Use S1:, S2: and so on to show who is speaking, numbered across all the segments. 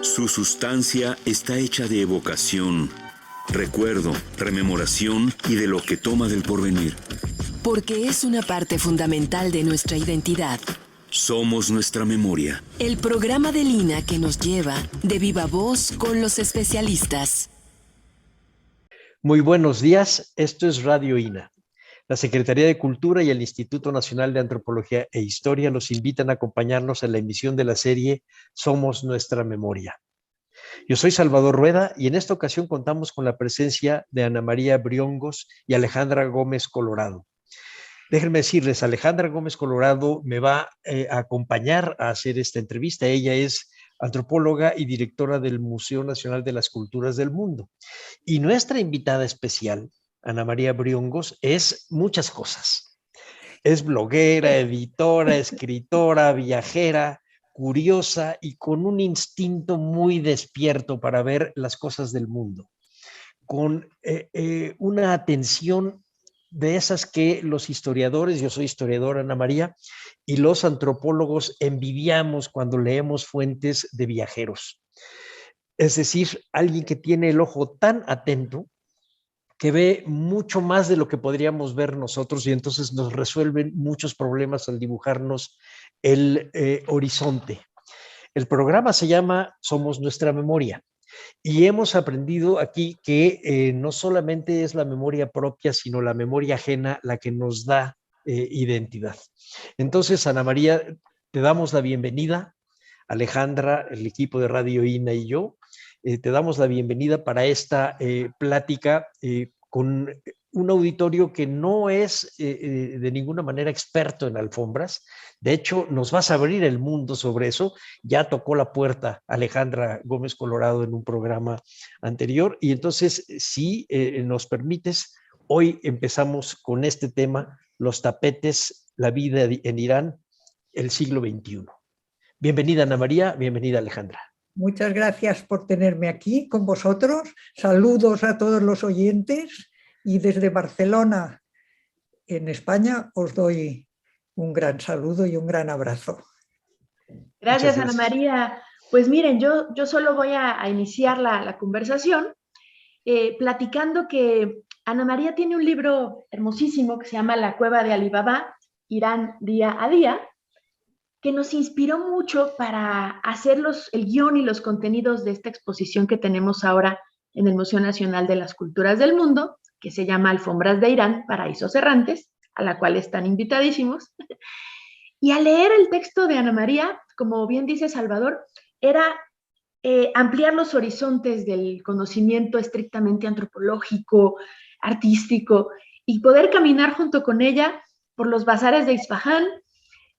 S1: Su sustancia está hecha de evocación, recuerdo, rememoración y de lo que toma del porvenir.
S2: Porque es una parte fundamental de nuestra identidad.
S1: Somos nuestra memoria.
S2: El programa del INA que nos lleva de viva voz con los especialistas.
S3: Muy buenos días, esto es Radio INA. La Secretaría de Cultura y el Instituto Nacional de Antropología e Historia los invitan a acompañarnos en la emisión de la serie Somos Nuestra Memoria. Yo soy Salvador Rueda y en esta ocasión contamos con la presencia de Ana María Briongos y Alejandra Gómez Colorado. Déjenme decirles, Alejandra Gómez Colorado me va a acompañar a hacer esta entrevista. Ella es antropóloga y directora del Museo Nacional de las Culturas del Mundo. Y nuestra invitada especial, Ana María Briongos, es muchas cosas. Es bloguera, editora, escritora, viajera, curiosa y con un instinto muy despierto para ver las cosas del mundo, con una atención de esas que los historiadores, yo soy historiadora Ana María, y los antropólogos envidiamos cuando leemos fuentes de viajeros. Es decir, alguien que tiene el ojo tan atento que ve mucho más de lo que podríamos ver nosotros y entonces nos resuelven muchos problemas al dibujarnos el horizonte. El programa se llama Somos Nuestra Memoria. Y hemos aprendido aquí que no solamente es la memoria propia, sino la memoria ajena la que nos da identidad. Entonces, Ana María, te damos la bienvenida. Alejandra, el equipo de Radio INA y yo, te damos la bienvenida para esta plática con un auditorio que no es de ninguna manera experto en alfombras. De hecho, nos vas a abrir el mundo sobre eso. Ya tocó la puerta Alejandra Gómez Colorado en un programa anterior. Y entonces, si nos permites, hoy empezamos con este tema, los tapetes, la vida en Irán, el siglo XXI. Bienvenida, Ana María, bienvenida, Alejandra.
S4: Muchas gracias por tenerme aquí con vosotros. Saludos a todos los oyentes y desde Barcelona, en España, os doy un gran saludo y un gran abrazo.
S5: Gracias, Ana María. Pues miren, yo solo voy a iniciar la conversación platicando que Ana María tiene un libro hermosísimo que se llama La Cueva de Alí Baba, Irán día a día, que nos inspiró mucho para hacer el guión y los contenidos de esta exposición que tenemos ahora en el Museo Nacional de las Culturas del Mundo, que se llama Alfombras de Irán, Paraísos Errantes, a la cual están invitadísimos. Y al leer el texto de Ana María, como bien dice Salvador, era ampliar los horizontes del conocimiento estrictamente antropológico, artístico, y poder caminar junto con ella por los bazares de Isfahán,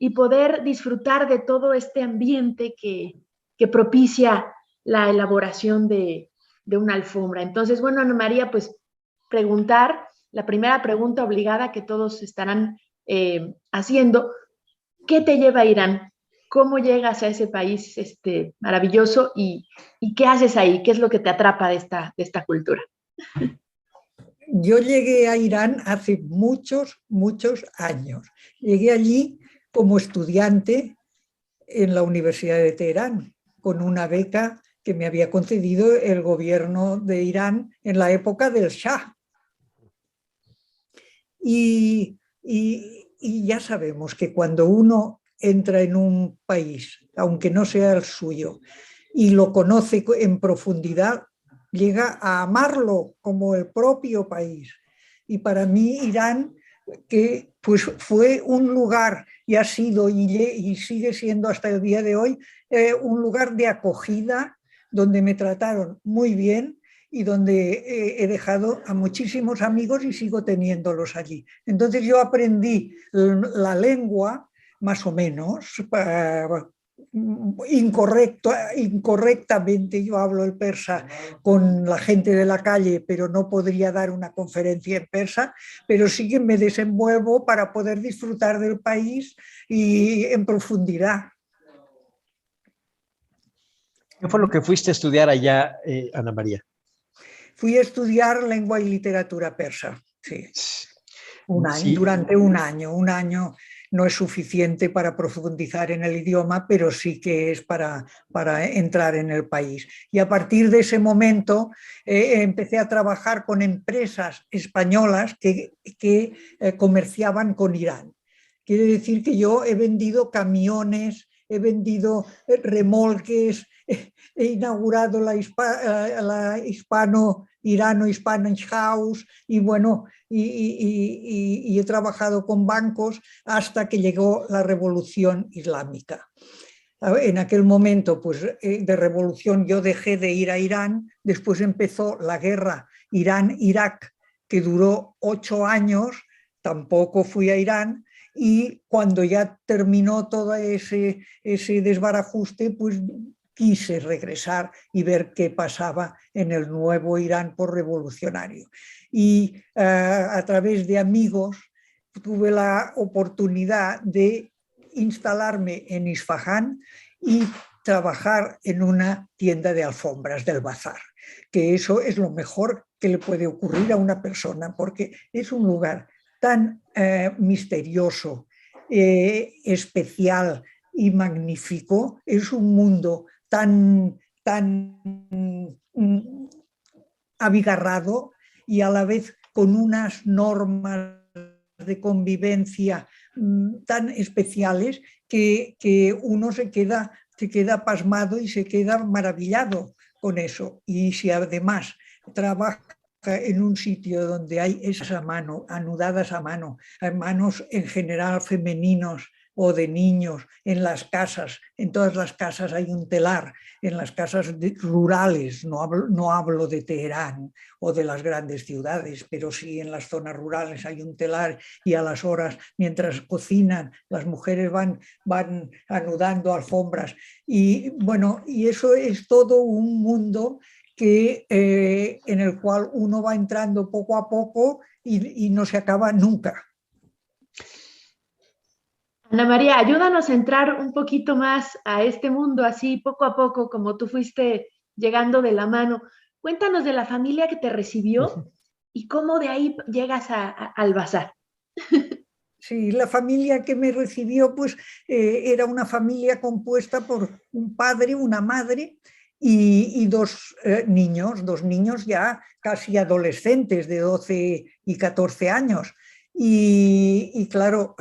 S5: y poder disfrutar de todo este ambiente que propicia la elaboración de una alfombra. Entonces, bueno, Ana María, pues preguntar, la primera pregunta obligada que todos estarán haciendo, ¿qué te lleva a Irán? ¿Cómo llegas a ese país maravilloso y qué haces ahí? ¿Qué es lo que te atrapa de esta cultura?
S4: Yo llegué a Irán hace muchos años. Llegué allí como estudiante en la Universidad de Teherán, con una beca que me había concedido el gobierno de Irán en la época del Shah. Y ya sabemos que cuando uno entra en un país, aunque no sea el suyo, y lo conoce en profundidad, llega a amarlo como el propio país. Y para mí Irán, que pues fue un lugar y ha sido y sigue siendo hasta el día de hoy un lugar de acogida donde me trataron muy bien y donde he dejado a muchísimos amigos y sigo teniéndolos allí. Entonces yo aprendí la lengua más o menos incorrectamente. Yo hablo el persa con la gente de la calle, pero no podría dar una conferencia en persa, pero sí que me desenvuelvo para poder disfrutar del país y en profundidad.
S3: ¿Qué fue lo que fuiste a estudiar allá, Ana María?
S4: Fui a estudiar lengua y literatura persa, sí.
S3: Sí.
S4: Durante un año no es suficiente para profundizar en el idioma, pero sí que es para entrar en el país. Y a partir de ese momento empecé a trabajar con empresas españolas que comerciaban con Irán. Quiere decir que yo he vendido camiones, he vendido remolques, he inaugurado la hispano-irano Spanish House y bueno, y he trabajado con bancos hasta que llegó la Revolución Islámica. En aquel momento, pues, de revolución yo dejé de ir a Irán, después empezó la guerra Irán-Irak, que duró 8 años, tampoco fui a Irán, y cuando ya terminó todo ese desbarajuste, pues quise regresar y ver qué pasaba en el nuevo Irán por revolucionario. Y a través de amigos tuve la oportunidad de instalarme en Isfahán y trabajar en una tienda de alfombras del bazar, que eso es lo mejor que le puede ocurrir a una persona, porque es un lugar tan misterioso, especial y magnífico, es un mundo tan abigarrado y a la vez con unas normas de convivencia tan especiales que uno se queda pasmado y se queda maravillado con eso. Y si además trabaja en un sitio donde hay esas a mano, anudadas a mano, manos en general femeninos o de niños, en las casas, en todas las casas hay un telar, en las casas rurales, no hablo de Teherán o de las grandes ciudades, pero sí en las zonas rurales hay un telar y a las horas, mientras cocinan, las mujeres van anudando alfombras. Y bueno, y eso es todo un mundo en el cual uno va entrando poco a poco y no se acaba nunca.
S5: Ana María, ayúdanos a entrar un poquito más a este mundo, así poco a poco, como tú fuiste llegando de la mano. Cuéntanos de la familia que te recibió y cómo de ahí llegas al bazar.
S4: Sí, la familia que me recibió pues era una familia compuesta por un padre, una madre y dos niños ya casi adolescentes de 12 y 14 años. Y claro,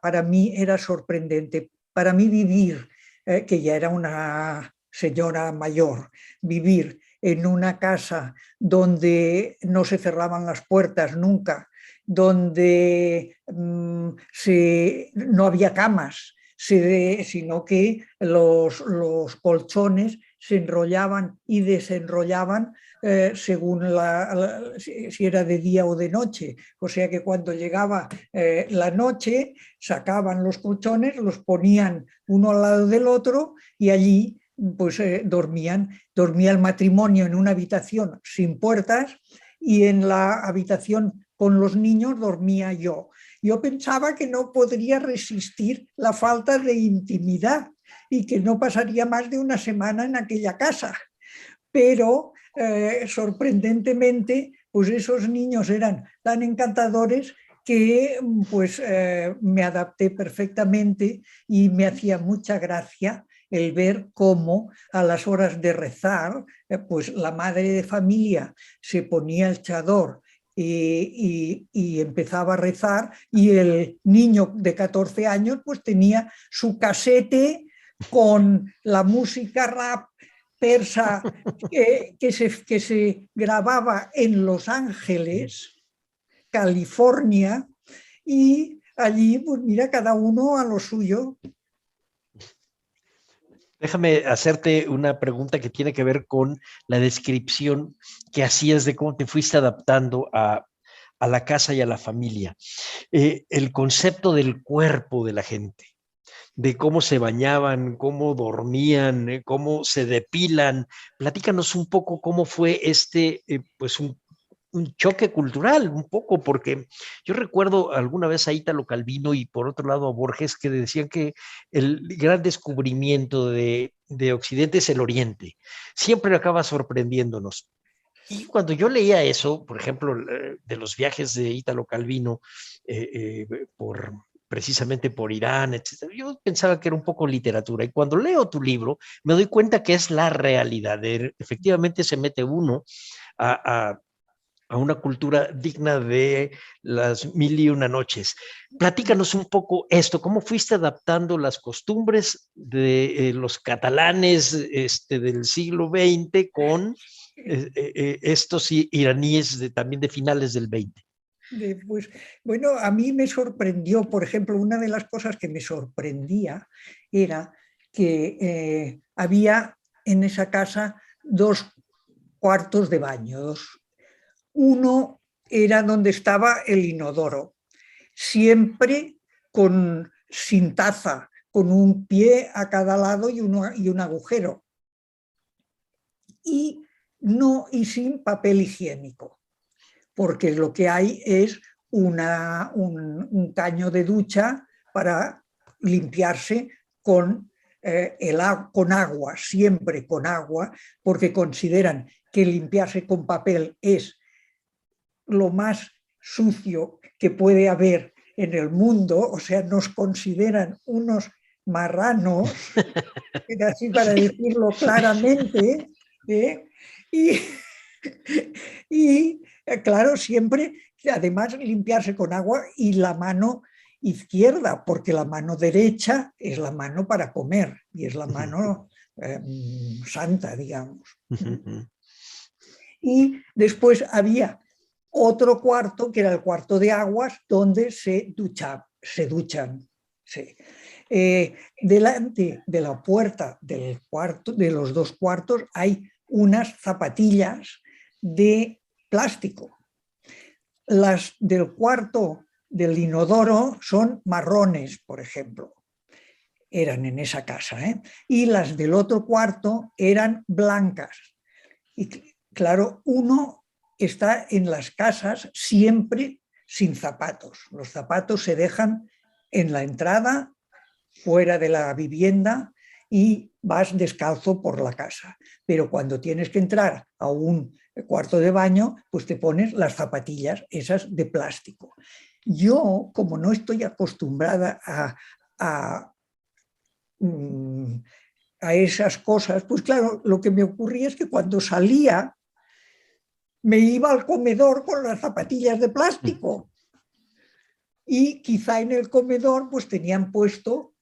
S4: para mí era sorprendente. Para mí vivir, que ya era una señora mayor, vivir en una casa donde no se cerraban las puertas nunca, donde no había camas, sino que los colchones se enrollaban y desenrollaban según si era de día o de noche. O sea que cuando llegaba la noche, sacaban los colchones, los ponían uno al lado del otro y allí pues dormían. Dormía el matrimonio en una habitación sin puertas y en la habitación con los niños dormía yo. Yo pensaba que no podría resistir la falta de intimidad y que no pasaría más de una semana en aquella casa. Pero sorprendentemente, pues esos niños eran tan encantadores que pues me adapté perfectamente y me hacía mucha gracia el ver cómo a las horas de rezar, pues la madre de familia se ponía el chador y empezaba a rezar y el niño de 14 años pues tenía su casete con la música rap persa que se grababa en Los Ángeles, California, y allí pues mira, cada uno a lo suyo.
S3: Déjame hacerte una pregunta que tiene que ver con la descripción que hacías de cómo te fuiste adaptando a la casa y a la familia. El concepto del cuerpo de la gente, de cómo se bañaban, cómo dormían, cómo se depilan. Platícanos un poco cómo fue pues un choque cultural, un poco, porque yo recuerdo alguna vez a Ítalo Calvino y por otro lado a Borges que decían que el gran descubrimiento de Occidente es el Oriente. Siempre acaba sorprendiéndonos. Y cuando yo leía eso, por ejemplo, de los viajes de Ítalo Calvino por precisamente por Irán, etc. Yo pensaba que era un poco literatura, y cuando leo tu libro me doy cuenta que es la realidad. Efectivamente se mete uno a una cultura digna de las 1001 noches. Platícanos un poco esto, ¿cómo fuiste adaptando las costumbres de los catalanes del siglo XX con estos iraníes también de finales del XX?
S4: Pues, bueno, a mí me sorprendió, por ejemplo, una de las cosas que me sorprendía era que había en esa casa 2 cuartos de baño. Uno era donde estaba el inodoro, siempre sin taza, con un pie a cada lado y un agujero. Y sin papel higiénico, porque lo que hay es un caño de ducha para limpiarse con agua, siempre con agua, porque consideran que limpiarse con papel es lo más sucio que puede haber en el mundo, o sea, nos consideran unos marranos, así para decirlo claramente, y, y claro, siempre, además, limpiarse con agua y la mano izquierda, porque la mano derecha es la mano para comer y es la mano santa, digamos. Y después había otro cuarto, que era el cuarto de aguas, donde se duchan. Sí. Delante de la puerta del cuarto, de los 2 cuartos, hay unas zapatillas de plástico. Las del cuarto del inodoro son marrones, por ejemplo. Eran en esa casa, ¿eh? Y las del otro cuarto eran blancas. Y claro, uno está en las casas siempre sin zapatos. Los zapatos se dejan en la entrada, fuera de la vivienda, y vas descalzo por la casa. Pero cuando tienes que entrar a un cuarto de baño, pues te pones las zapatillas esas de plástico. Yo, como no estoy acostumbrada a esas cosas, pues claro, lo que me ocurría es que cuando salía me iba al comedor con las zapatillas de plástico, y quizá en el comedor pues tenían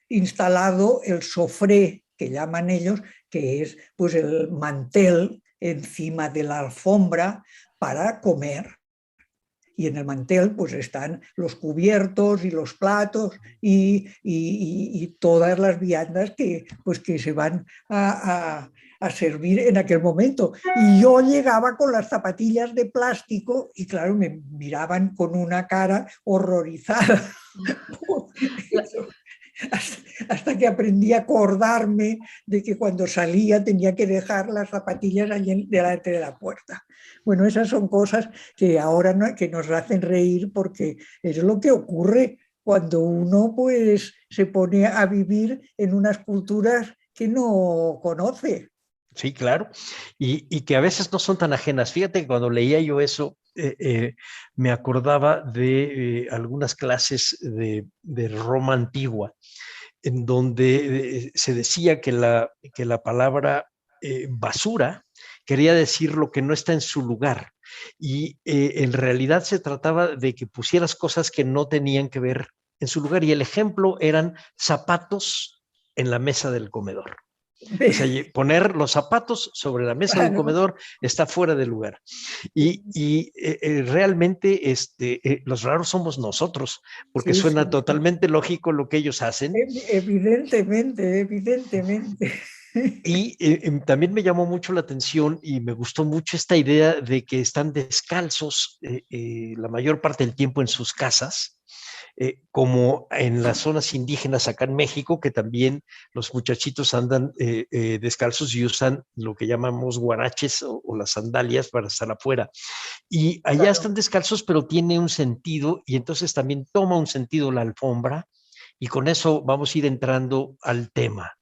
S4: instalado el sofré, que llaman ellos, que es pues el mantel encima de la alfombra para comer. Y en el mantel pues están los cubiertos y los platos y todas las viandas que se van a servir en aquel momento. Y yo llegaba con las zapatillas de plástico y claro, me miraban con una cara horrorizada. Hasta que aprendí a acordarme de que cuando salía tenía que dejar las zapatillas allí delante de la puerta. Bueno, esas son cosas que ahora que nos hacen reír, porque es lo que ocurre cuando uno pues se pone a vivir en unas culturas que no conoce.
S3: Sí, claro, y que a veces no son tan ajenas. Fíjate que cuando leía yo eso, me acordaba de algunas clases de Roma antigua, en donde se decía que la palabra basura quería decir lo que no está en su lugar, y en realidad se trataba de que pusieras cosas que no tenían que ver en su lugar, y el ejemplo eran zapatos en la mesa del comedor. O sea, poner los zapatos sobre la mesa del comedor está fuera de lugar. Y realmente los raros somos nosotros, porque sí, suena totalmente lógico lo que ellos hacen.
S4: Evidentemente.
S3: Y también me llamó mucho la atención y me gustó mucho esta idea de que están descalzos la mayor parte del tiempo en sus casas. Como en las zonas indígenas acá en México, que también los muchachitos andan descalzos y usan lo que llamamos guaraches o las sandalias para estar afuera. Y allá claro, están descalzos, pero tiene un sentido, y entonces también toma un sentido la alfombra, y con eso vamos a ir entrando al tema.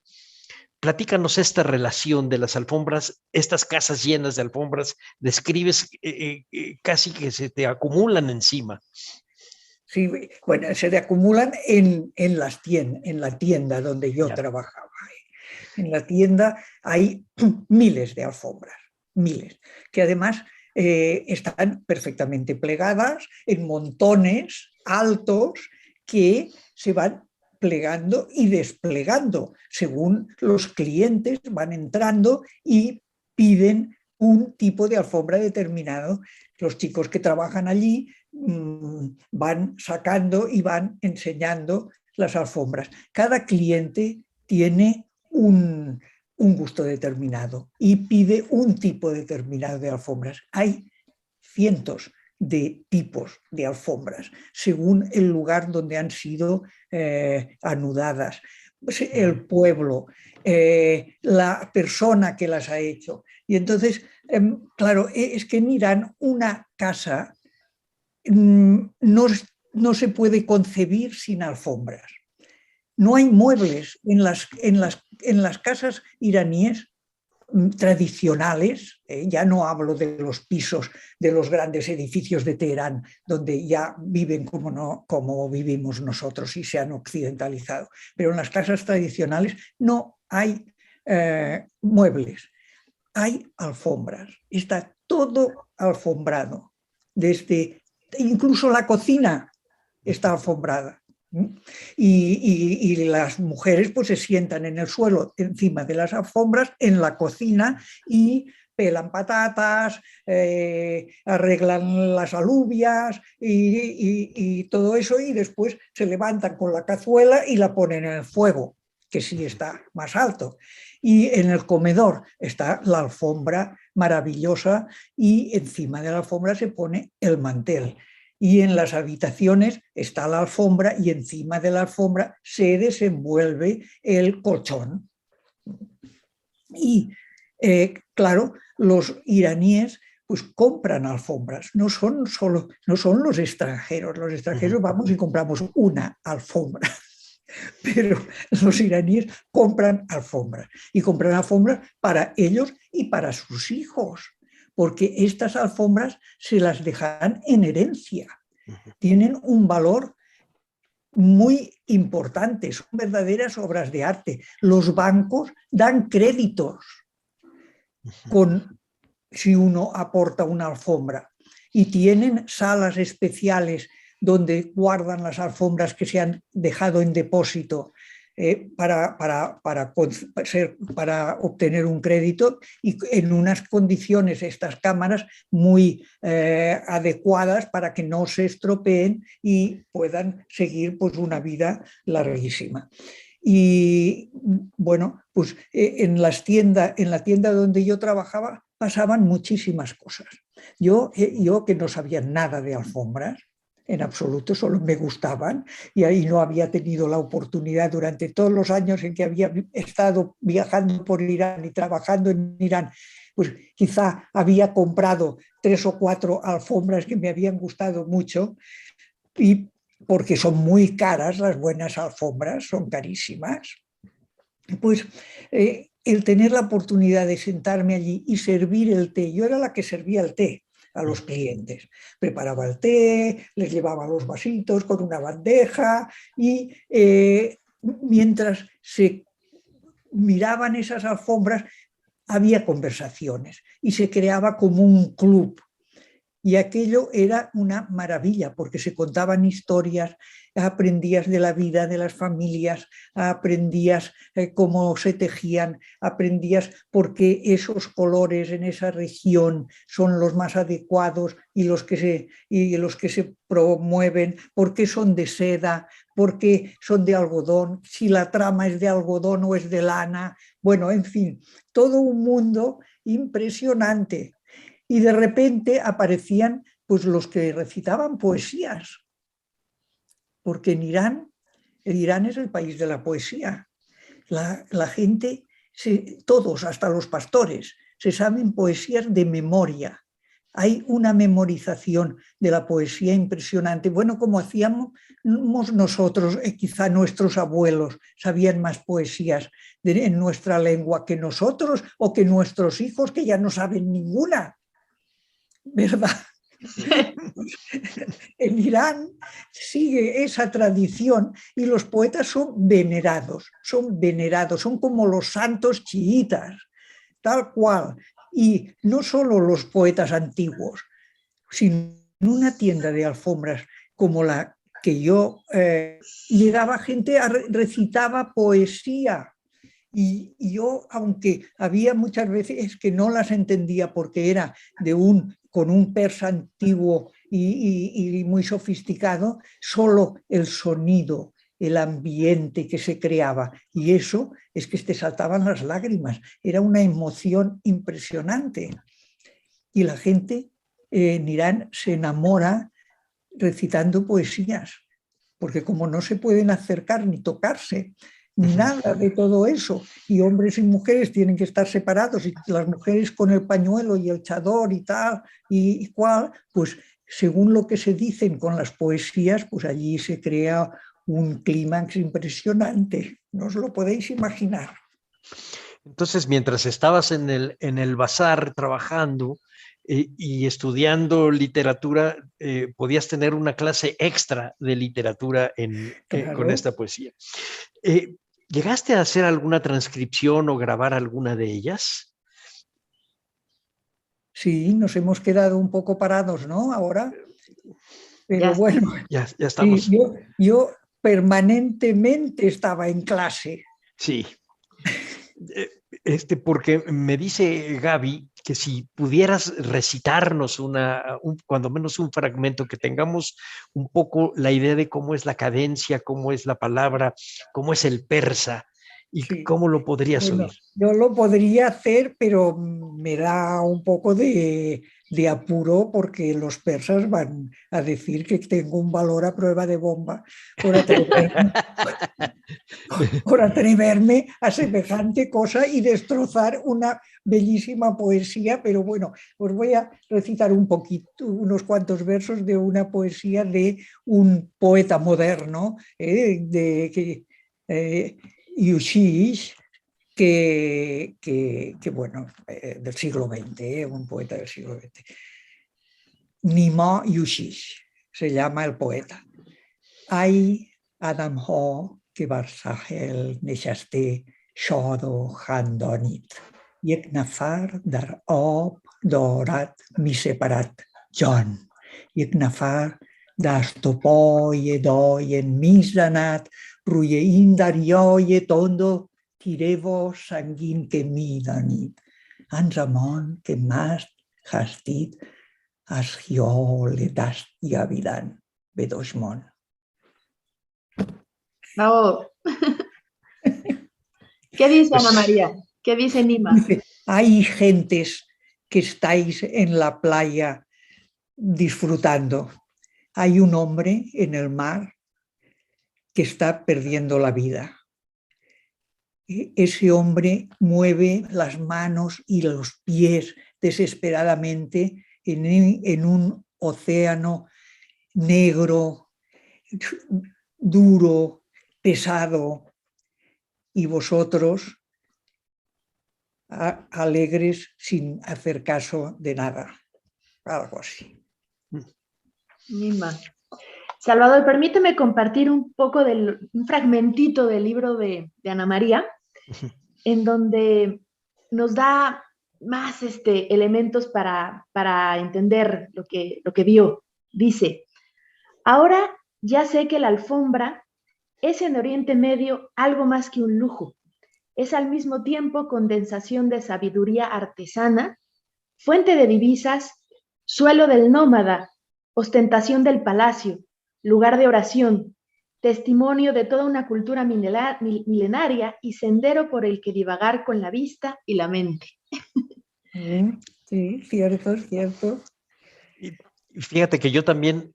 S3: Platícanos esta relación de las alfombras, estas casas llenas de alfombras, describes casi que se te acumulan encima.
S4: Sí, bueno, se acumulan en la tienda donde yo trabajaba. En la tienda hay miles de alfombras, miles, que además están perfectamente plegadas en montones altos que se van plegando y desplegando según los clientes van entrando y piden un tipo de alfombra determinado. Los chicos que trabajan allí van sacando y van enseñando las alfombras. Cada cliente tiene un gusto determinado y pide un tipo determinado de alfombras. Hay cientos de tipos de alfombras según el lugar donde han sido anudadas, el pueblo, la persona que las ha hecho. Y entonces, claro, es que en Irán una casa no se puede concebir sin alfombras. No hay muebles en las casas iraníes tradicionales, ya no hablo de los pisos de los grandes edificios de Teherán, donde ya viven como vivimos nosotros y se han occidentalizado, pero en las casas tradicionales no hay muebles, hay alfombras, está todo alfombrado, incluso la cocina está alfombrada. Y las mujeres pues se sientan en el suelo encima de las alfombras en la cocina y pelan patatas, arreglan las alubias y todo eso, y después se levantan con la cazuela y la ponen en el fuego, que sí está más alto. Y en el comedor está la alfombra maravillosa y encima de la alfombra se pone el mantel. Y en las habitaciones está la alfombra y encima de la alfombra se desenvuelve el colchón. Y claro, los iraníes pues compran alfombras, no son los extranjeros. Los extranjeros vamos y compramos una alfombra, pero los iraníes compran alfombras y compran alfombras para ellos y para sus hijos, porque estas alfombras se las dejan en herencia, tienen un valor muy importante, son verdaderas obras de arte. Los bancos dan créditos si uno aporta una alfombra, y tienen salas especiales donde guardan las alfombras que se han dejado en depósito para obtener un crédito, y en unas condiciones estas cámaras muy adecuadas para que no se estropeen y puedan seguir pues una vida larguísima. Y bueno, pues en la tienda donde yo trabajaba pasaban muchísimas cosas. Yo que no sabía nada de alfombras, en absoluto, solo me gustaban, y ahí no había tenido la oportunidad durante todos los años en que había estado viajando por Irán y trabajando en Irán, pues quizá había comprado 3 o 4 alfombras que me habían gustado mucho, y porque son muy caras, las buenas alfombras son carísimas. Pues el tener la oportunidad de sentarme allí y servir el té, yo era la que servía el té a los clientes, preparaba el té, les llevaba los vasitos con una bandeja, y mientras se miraban esas alfombras había conversaciones y se creaba como un club. Y aquello era una maravilla, porque se contaban historias, aprendías de la vida de las familias, aprendías cómo se tejían, aprendías por qué esos colores en esa región son los más adecuados y los que se promueven, por qué son de seda, por qué son de algodón, si la trama es de algodón o es de lana. Bueno, en fin, todo un mundo impresionante. Y de repente aparecían pues los que recitaban poesías, porque en Irán es el país de la poesía. La gente, todos, hasta los pastores, se saben poesías de memoria. Hay una memorización de la poesía impresionante. Bueno, como hacíamos nosotros, quizá nuestros abuelos sabían más poesías en nuestra lengua que nosotros, o que nuestros hijos, que ya no saben ninguna. ¿Verdad? En Irán sigue esa tradición y los poetas son venerados, son como los santos chiitas, tal cual. Y no solo los poetas antiguos, sino en una tienda de alfombras como la que yo llegaba gente, recitaba poesía. Y yo, aunque había muchas veces que no las entendía porque era con un persa antiguo y muy sofisticado, solo el sonido, el ambiente que se creaba, y eso es que te saltaban las lágrimas, era una emoción impresionante. Y la gente en Irán se enamora recitando poesías, porque como no se pueden acercar ni tocarse, ni nada de todo eso, y hombres y mujeres tienen que estar separados, y las mujeres con el pañuelo y el chador y tal, y cual, pues según lo que se dicen con las poesías, pues allí se crea un clímax impresionante, no os lo podéis imaginar.
S3: Entonces, mientras estabas en el bazar trabajando y estudiando literatura, podías tener una clase extra de literatura
S4: Claro.
S3: con esta poesía. ¿Llegaste a hacer alguna transcripción o grabar alguna de ellas?
S4: Sí, nos hemos quedado un poco parados, ¿no? Ahora. Pero
S5: Ya
S4: bueno,
S3: Ya estamos.
S4: sí, yo permanentemente estaba en clase.
S3: Sí. Porque me dice Gaby que si pudieras recitarnos cuando menos un fragmento, que tengamos un poco la idea de cómo es la cadencia, cómo es la palabra, cómo es el persa y
S4: Sí.
S3: cómo lo podrías
S4: Bueno,
S3: oír.
S4: yo lo podría hacer, pero me da un poco de apuro porque los persas van a decir que tengo un valor a prueba de bomba por atreverme a semejante cosa y destrozar una bellísima poesía. Pero bueno, os voy a recitar un poquito, unos cuantos versos de una poesía de un poeta moderno, Yushish, bueno, del siglo XX, un poeta del siglo XX. Nima Yushish se llama el poeta. Ay, Adam Ho, que Barsahel Neshaste Shodo Handonit. Yek nafar dar ob dorat mi separat John. Yek nafar das topoye doyen misdanat ruye indarioye tondo tirevo sanguin que midanit. Anzamon que más hastit asgiole das yavidan bedoshmon.
S5: Bravo. ¿Qué dice Ana María? ¿Qué dice Nima?
S4: Dice, hay gentes que estáis en la playa disfrutando. Hay un hombre en el mar que está perdiendo la vida. Ese hombre mueve las manos y los pies desesperadamente en un océano negro, duro, pesado, y vosotros alegres sin hacer caso de nada. Algo así.
S5: Nima. Salvador, permíteme compartir un fragmentito del libro de Ana María, en donde nos da más elementos para entender lo que vio. Dice, ahora ya sé que la alfombra es en Oriente Medio algo más que un lujo. Es al mismo tiempo condensación de sabiduría artesana, fuente de divisas, suelo del nómada, ostentación del palacio, lugar de oración, testimonio de toda una cultura milenaria y sendero por el que divagar con la vista y la mente.
S4: Sí, cierto, cierto.
S3: Y fíjate que yo también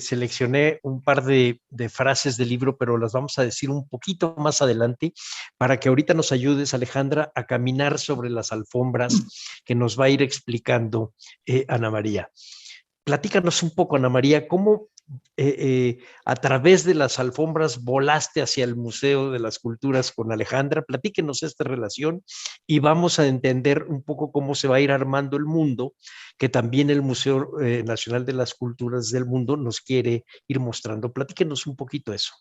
S3: seleccioné un par de frases del libro, pero las vamos a decir un poquito más adelante para que ahorita nos ayudes, Alejandra, a caminar sobre las alfombras que nos va a ir explicando Ana María. Platícanos un poco, Ana María, ¿cómo a través de las alfombras volaste hacia el Museo de las Culturas con Alejandra. Platíquenos esta relación y vamos a entender un poco cómo se va a ir armando el mundo, que también el Museo Nacional de las Culturas del Mundo nos quiere ir mostrando. Platíquenos un poquito eso.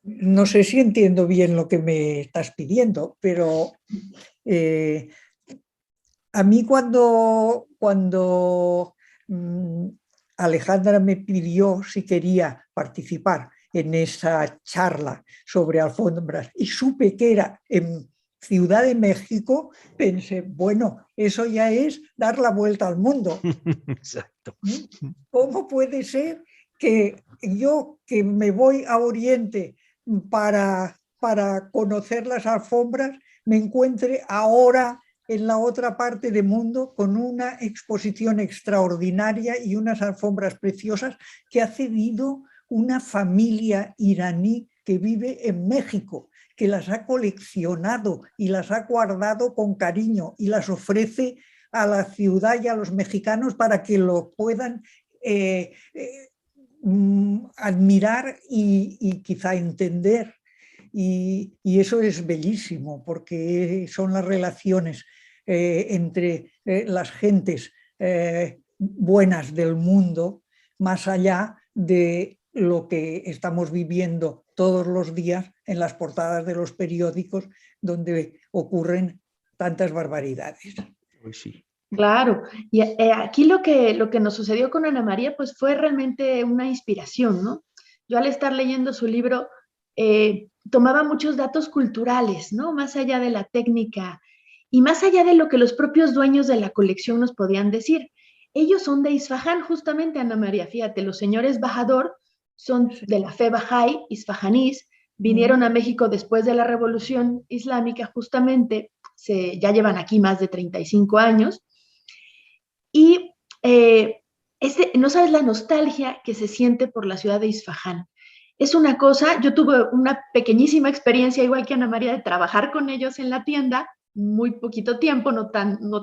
S4: No sé si entiendo bien lo que me estás pidiendo, pero a mí cuando Alejandra me pidió si quería participar en esa charla sobre alfombras y supe que era en Ciudad de México, pensé, bueno, eso ya es dar la vuelta al mundo.
S3: Exacto.
S4: ¿Cómo puede ser que yo, que me voy a Oriente para conocer las alfombras, me encuentre ahora en la otra parte del mundo con una exposición extraordinaria y unas alfombras preciosas que ha cedido una familia iraní que vive en México, que las ha coleccionado y las ha guardado con cariño y las ofrece a la ciudad y a los mexicanos para que lo puedan admirar y quizá entender. Y eso es bellísimo porque son las relaciones entre las gentes buenas del mundo, más allá de lo que estamos viviendo todos los días en las portadas de los periódicos, donde ocurren tantas barbaridades.
S3: Pues sí.
S5: Claro, y aquí lo que nos sucedió con Ana María pues fue realmente una inspiración, ¿no? Yo al estar leyendo su libro tomaba muchos datos culturales, ¿no? Más allá de la técnica y más allá de lo que los propios dueños de la colección nos podían decir. Ellos son de Isfahán, justamente, Ana María, fíjate, los señores Bajador son de la fe Bahá'í, isfahanís, vinieron a México después de la Revolución Islámica, justamente, ya llevan aquí más de 35 años, y no sabes la nostalgia que se siente por la ciudad de Isfahán. Es una cosa, yo tuve una pequeñísima experiencia, igual que Ana María, de trabajar con ellos en la tienda, muy poquito tiempo, no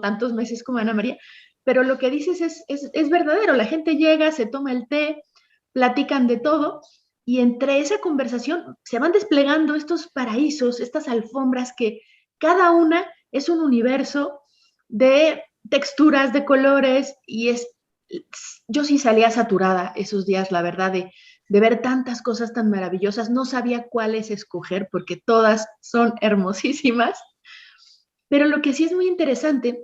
S5: tantos meses como Ana María, pero lo que dices es verdadero, la gente llega, se toma el té, platican de todo, y entre esa conversación se van desplegando estos paraísos, estas alfombras que cada una es un universo de texturas, de colores, y yo sí salía saturada esos días, la verdad, de ver tantas cosas tan maravillosas. No sabía cuáles escoger porque todas son hermosísimas, pero lo que sí es muy interesante,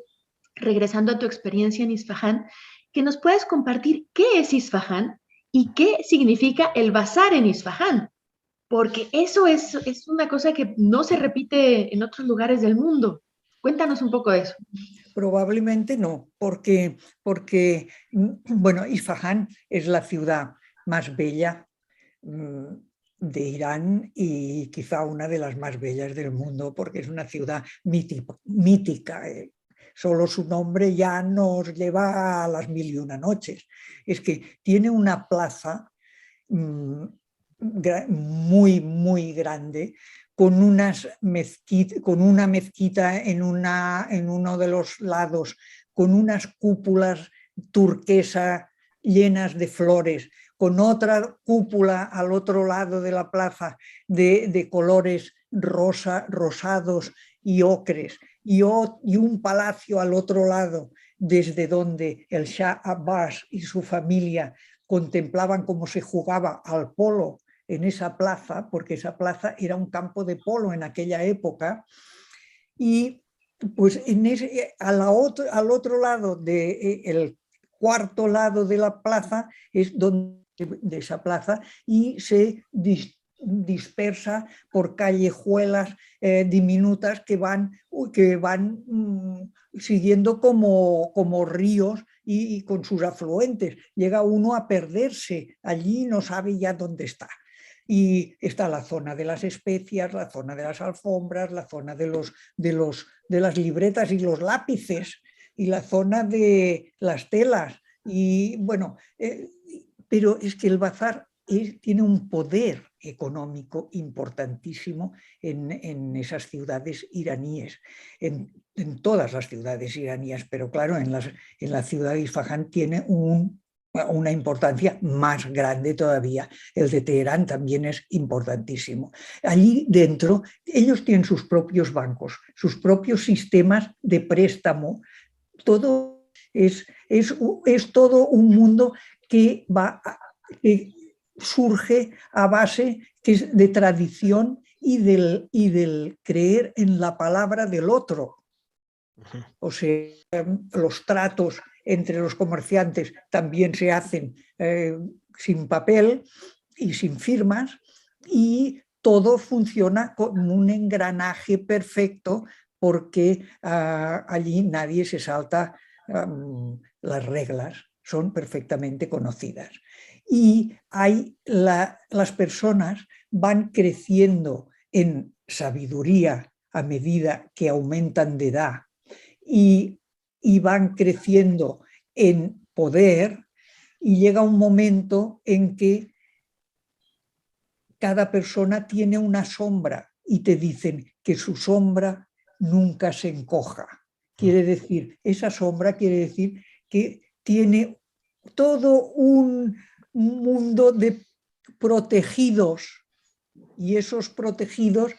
S5: regresando a tu experiencia en Isfahán, que nos puedas compartir qué es Isfahán y qué significa el bazar en Isfahán, porque eso es una cosa que no se repite en otros lugares del mundo. Cuéntanos un poco de eso.
S4: Probablemente no, porque bueno, Isfahán es la ciudad más bella de Irán y quizá una de las más bellas del mundo, porque es una ciudad mítica. Solo su nombre ya nos lleva a las 1001 noches. Es que tiene una plaza muy, muy grande, con una mezquita en uno de los lados, con unas cúpulas turquesa llenas de flores, con otra cúpula al otro lado de la plaza de colores rosados y ocres, y un palacio al otro lado, desde donde el Shah Abbas y su familia contemplaban cómo se jugaba al polo en esa plaza, porque esa plaza era un campo de polo en aquella época, y pues al otro lado, el cuarto lado de la plaza, es donde de esa plaza, y se dispersa por callejuelas diminutas que van siguiendo como ríos y con sus afluentes. Llega uno a perderse allí y no sabe ya dónde está. Y está la zona de las especias, la zona de las alfombras, la zona de las libretas y los lápices, y la zona de las telas. Y bueno, pero es que el bazar tiene un poder económico importantísimo en esas ciudades iraníes, en todas las ciudades iraníes, pero claro, en la ciudad de Isfahán tiene un una importancia más grande todavía. El de Teherán también es importantísimo. Allí dentro ellos tienen sus propios bancos, sus propios sistemas de préstamo. Todo es todo un mundo que surge a base de tradición y del creer en la palabra del otro. O sea, los tratos entre los comerciantes también se hacen sin papel y sin firmas, y todo funciona como un engranaje perfecto, porque allí nadie se salta las reglas, son perfectamente conocidas. Y las personas van creciendo en sabiduría a medida que aumentan de edad, y van creciendo en poder, y llega un momento en que cada persona tiene una sombra y te dicen que su sombra nunca se encoja. Quiere decir, esa sombra quiere decir que tiene todo un mundo de protegidos, y esos protegidos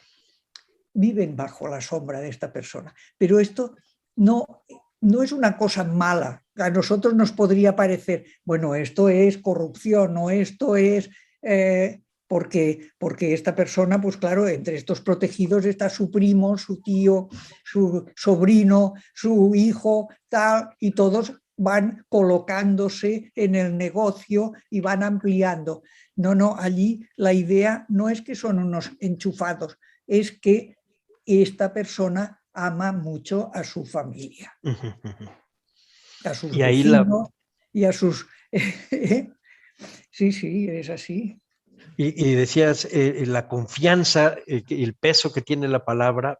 S4: viven bajo la sombra de esta persona. Pero esto no es una cosa mala. A nosotros nos podría parecer, bueno, esto es corrupción, o esto es... porque esta persona, pues claro, entre estos protegidos está su primo, su tío, su sobrino, su hijo, tal, y todos van colocándose en el negocio y van ampliando. No, allí la idea no es que son unos enchufados, es que esta persona ama mucho a su familia, a sus vecinos y a sus... Sí, es así.
S3: Y decías, la confianza, el peso que tiene la palabra,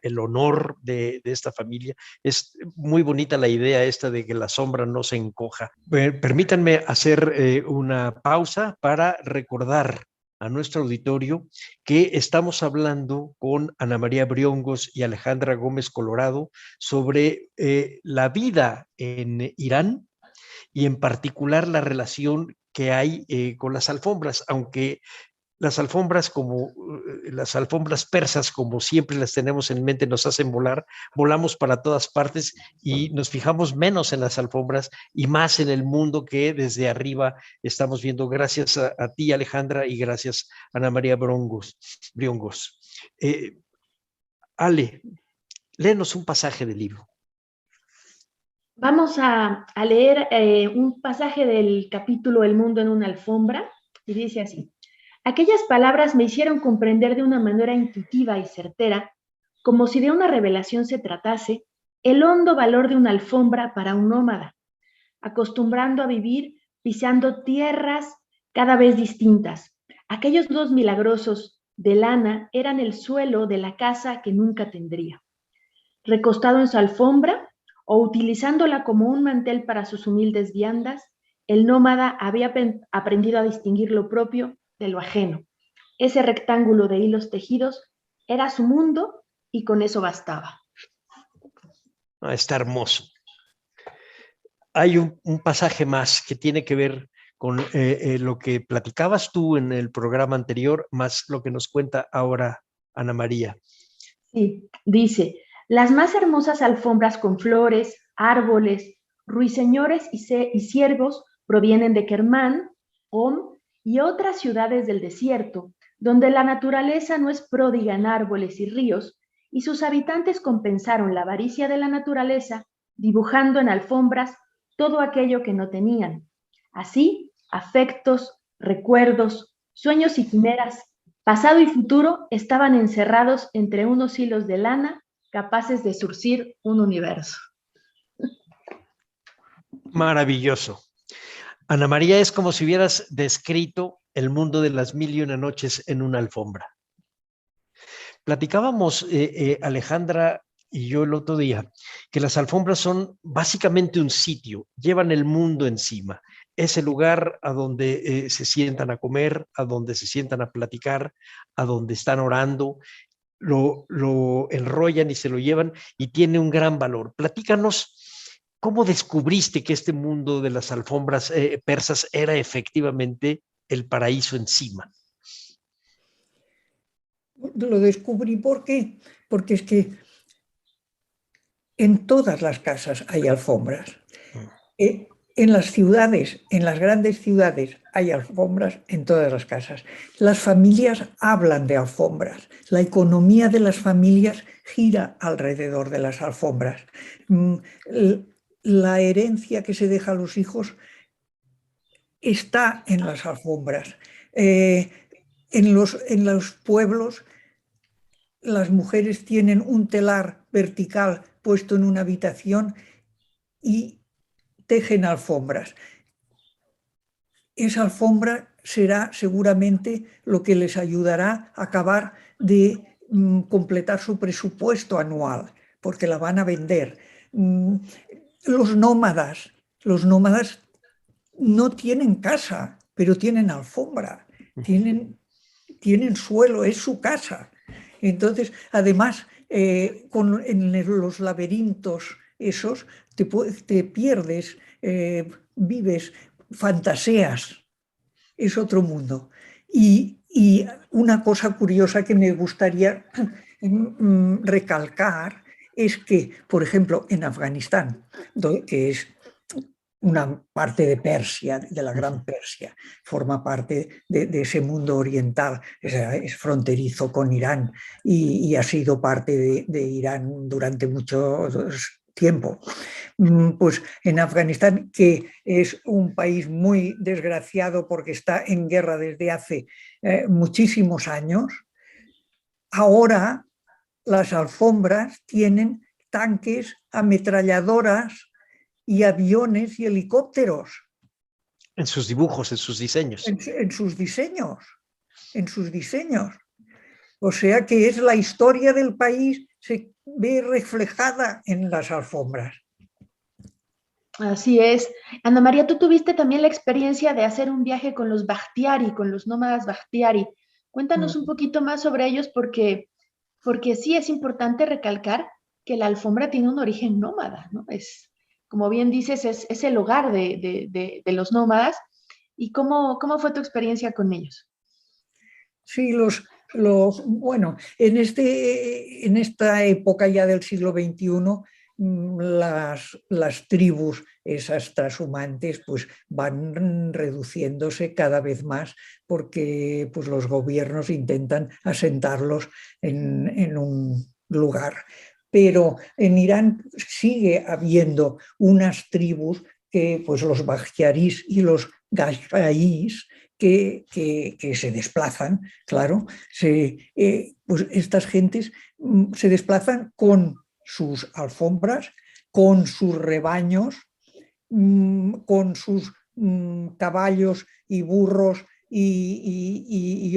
S3: el honor de esta familia. Es muy bonita la idea esta de que la sombra no se encoja. Permítanme hacer una pausa para recordar a nuestro auditorio que estamos hablando con Ana María Briongos y Alejandra Gómez Colorado sobre la vida en Irán, y en particular la relación que hay con las alfombras, aunque las alfombras persas, como siempre las tenemos en mente, nos hacen volar, volamos para todas partes y nos fijamos menos en las alfombras y más en el mundo que desde arriba estamos viendo. Gracias a ti, Alejandra, y gracias a Ana María Briongos. Ale, léenos un pasaje del libro.
S5: Vamos a leer un pasaje del capítulo El mundo en una alfombra, y dice así: aquellas palabras me hicieron comprender de una manera intuitiva y certera, como si de una revelación se tratase, el hondo valor de una alfombra para un nómada, acostumbrando a vivir pisando tierras cada vez distintas. Aquellos dos milagrosos de lana eran el suelo de la casa que nunca tendría. Recostado en su alfombra, o utilizándola como un mantel para sus humildes viandas, el nómada había aprendido a distinguir lo propio de lo ajeno. Ese rectángulo de hilos tejidos era su mundo, y con eso bastaba.
S3: Está hermoso. Hay un pasaje más que tiene que ver con lo que platicabas tú en el programa anterior, más lo que nos cuenta ahora Ana María.
S5: Sí, dice: las más hermosas alfombras con flores, árboles, ruiseñores y ciervos provienen de Kermán, Qom y otras ciudades del desierto, donde la naturaleza no es pródiga en árboles y ríos, y sus habitantes compensaron la avaricia de la naturaleza dibujando en alfombras todo aquello que no tenían. Así, afectos, recuerdos, sueños y quimeras, pasado y futuro, estaban encerrados entre unos hilos de lana capaces de surcir un universo.
S3: Maravilloso. Ana María, es como si hubieras descrito el mundo de las 1001 noches en una alfombra. Platicábamos, Alejandra y yo el otro día, que las alfombras son básicamente un sitio, llevan el mundo encima. Es el lugar a donde se sientan a comer, a donde se sientan a platicar, a donde están orando, lo enrollan y se lo llevan, y tiene un gran valor. Platícanos ¿Cómo descubriste que este mundo de las alfombras persas era efectivamente el paraíso encima?
S4: Lo descubrí porque es que en todas las casas hay alfombras. En las ciudades, en las grandes ciudades, hay alfombras en todas las casas. Las familias hablan de alfombras. La economía de las familias gira alrededor de las alfombras. La herencia que se deja a los hijos está en las alfombras. En los pueblos, las mujeres tienen un telar vertical puesto en una habitación y tejen alfombras. Esa alfombra será seguramente lo que les ayudará a acabar de completar su presupuesto anual, porque la van a vender. Los nómadas no tienen casa, pero tienen alfombra, tienen suelo, es su casa. Entonces, además, en los laberintos esos, te pierdes, vives, fantaseas, es otro mundo. Y una cosa curiosa que me gustaría recalcar es que, por ejemplo, en Afganistán, que es una parte de Persia, de la Gran Persia, forma parte de ese mundo oriental, es fronterizo con Irán y ha sido parte de Irán durante mucho tiempo. Pues en Afganistán, que es un país muy desgraciado porque está en guerra desde hace muchísimos años, ahora las alfombras tienen tanques, ametralladoras y aviones y helicópteros.
S3: En sus dibujos, en sus diseños.
S4: En sus diseños. O sea que es la historia del país, se ve reflejada en las alfombras.
S5: Así es. Ana María, tú tuviste también la experiencia de hacer un viaje con los Bakhtiari, con los nómadas Bakhtiari. Cuéntanos un poquito más sobre ellos porque sí es importante recalcar que la alfombra tiene un origen nómada, ¿no? Como bien dices, es el hogar de los nómadas. ¿Y cómo fue tu experiencia con ellos?
S4: Sí, bueno, en esta época ya del siglo XXI, las tribus, esas trashumantes, pues van reduciéndose cada vez más porque pues, los gobiernos intentan asentarlos en un lugar. Pero en Irán sigue habiendo unas tribus que, pues los bakhtiarís y los gashgaís, que se desplazan, claro, pues estas gentes se desplazan con sus alfombras, con sus rebaños, con sus caballos y burros y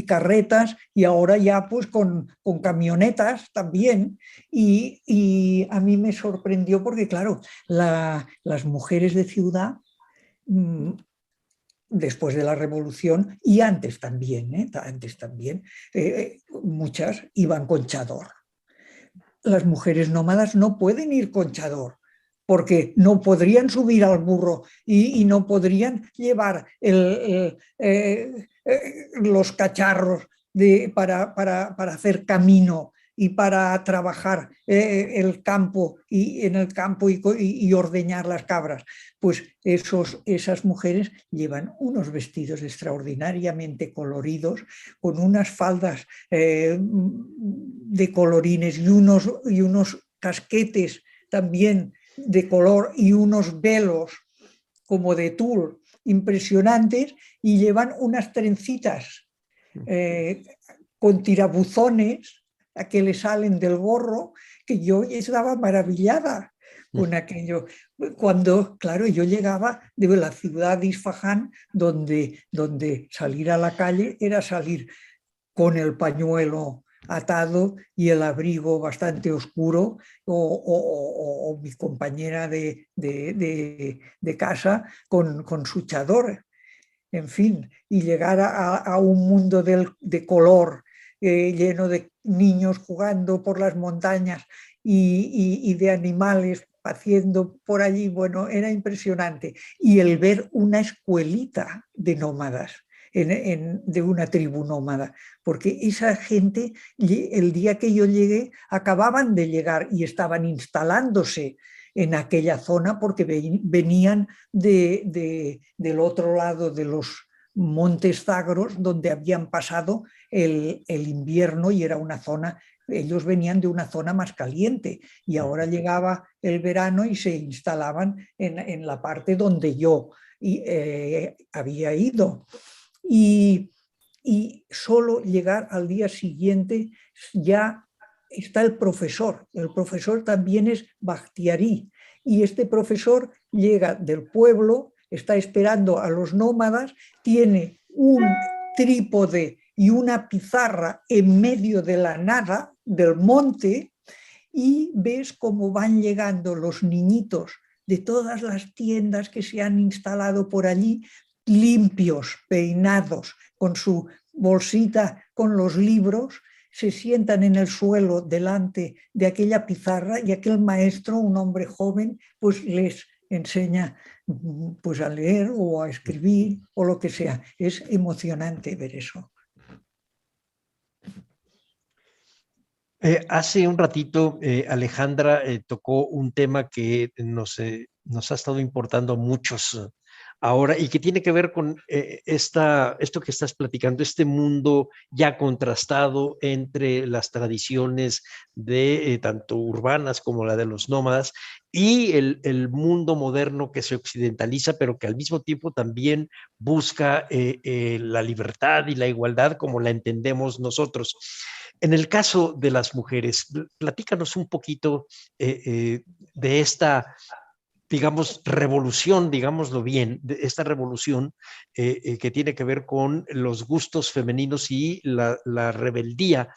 S4: carretas, y ahora ya pues con camionetas también. Y a mí me sorprendió porque, claro, las mujeres de ciudad, después de la revolución y antes también, muchas iban con chador. Las mujeres nómadas no pueden ir con chador porque no podrían subir al burro y no podrían llevar los cacharros para hacer camino y para trabajar en el campo y ordeñar las cabras. Pues esas mujeres llevan unos vestidos extraordinariamente coloridos, con unas faldas de colorines y unos casquetes también de color y unos velos como de tul impresionantes, y llevan unas trencitas con tirabuzones que le salen del gorro, que yo estaba maravillada con aquello. Cuando, claro, yo llegaba de la ciudad de Isfahán, donde salir a la calle era salir con el pañuelo atado y el abrigo bastante oscuro, o mi compañera de casa con su chador, en fin, y llegar a un mundo de color, lleno de niños jugando por las montañas y de animales haciendo por allí, bueno, era impresionante. Y el ver una escuelita de nómadas, de una tribu nómada, porque esa gente, el día que yo llegué, acababan de llegar y estaban instalándose en aquella zona porque venían del otro lado de los montes Zagros, donde habían pasado el invierno y era una zona, ellos venían de una zona más caliente y ahora llegaba el verano y se instalaban en la parte donde yo había ido. Y solo llegar al día siguiente ya está el profesor. El profesor también es Bakhtiari y este profesor llega del pueblo, está esperando a los nómadas, tiene un trípode y una pizarra en medio de la nada del monte y ves cómo van llegando los niñitos de todas las tiendas que se han instalado por allí, limpios, peinados, con su bolsita con los libros, se sientan en el suelo delante de aquella pizarra y aquel maestro, un hombre joven, pues les enseña pues a leer o a escribir o lo que sea. Es emocionante ver eso.
S3: Hace un ratito Alejandra tocó un tema que nos ha estado importando a muchos ahora y que tiene que ver con esto que estás platicando, este mundo ya contrastado entre las tradiciones de tanto urbanas como la de los nómadas y el mundo moderno que se occidentaliza, pero que al mismo tiempo también busca la libertad y la igualdad como la entendemos nosotros. En el caso de las mujeres, platícanos un poquito de esta, digamos, revolución, digámoslo bien, de esta revolución que tiene que ver con los gustos femeninos y la rebeldía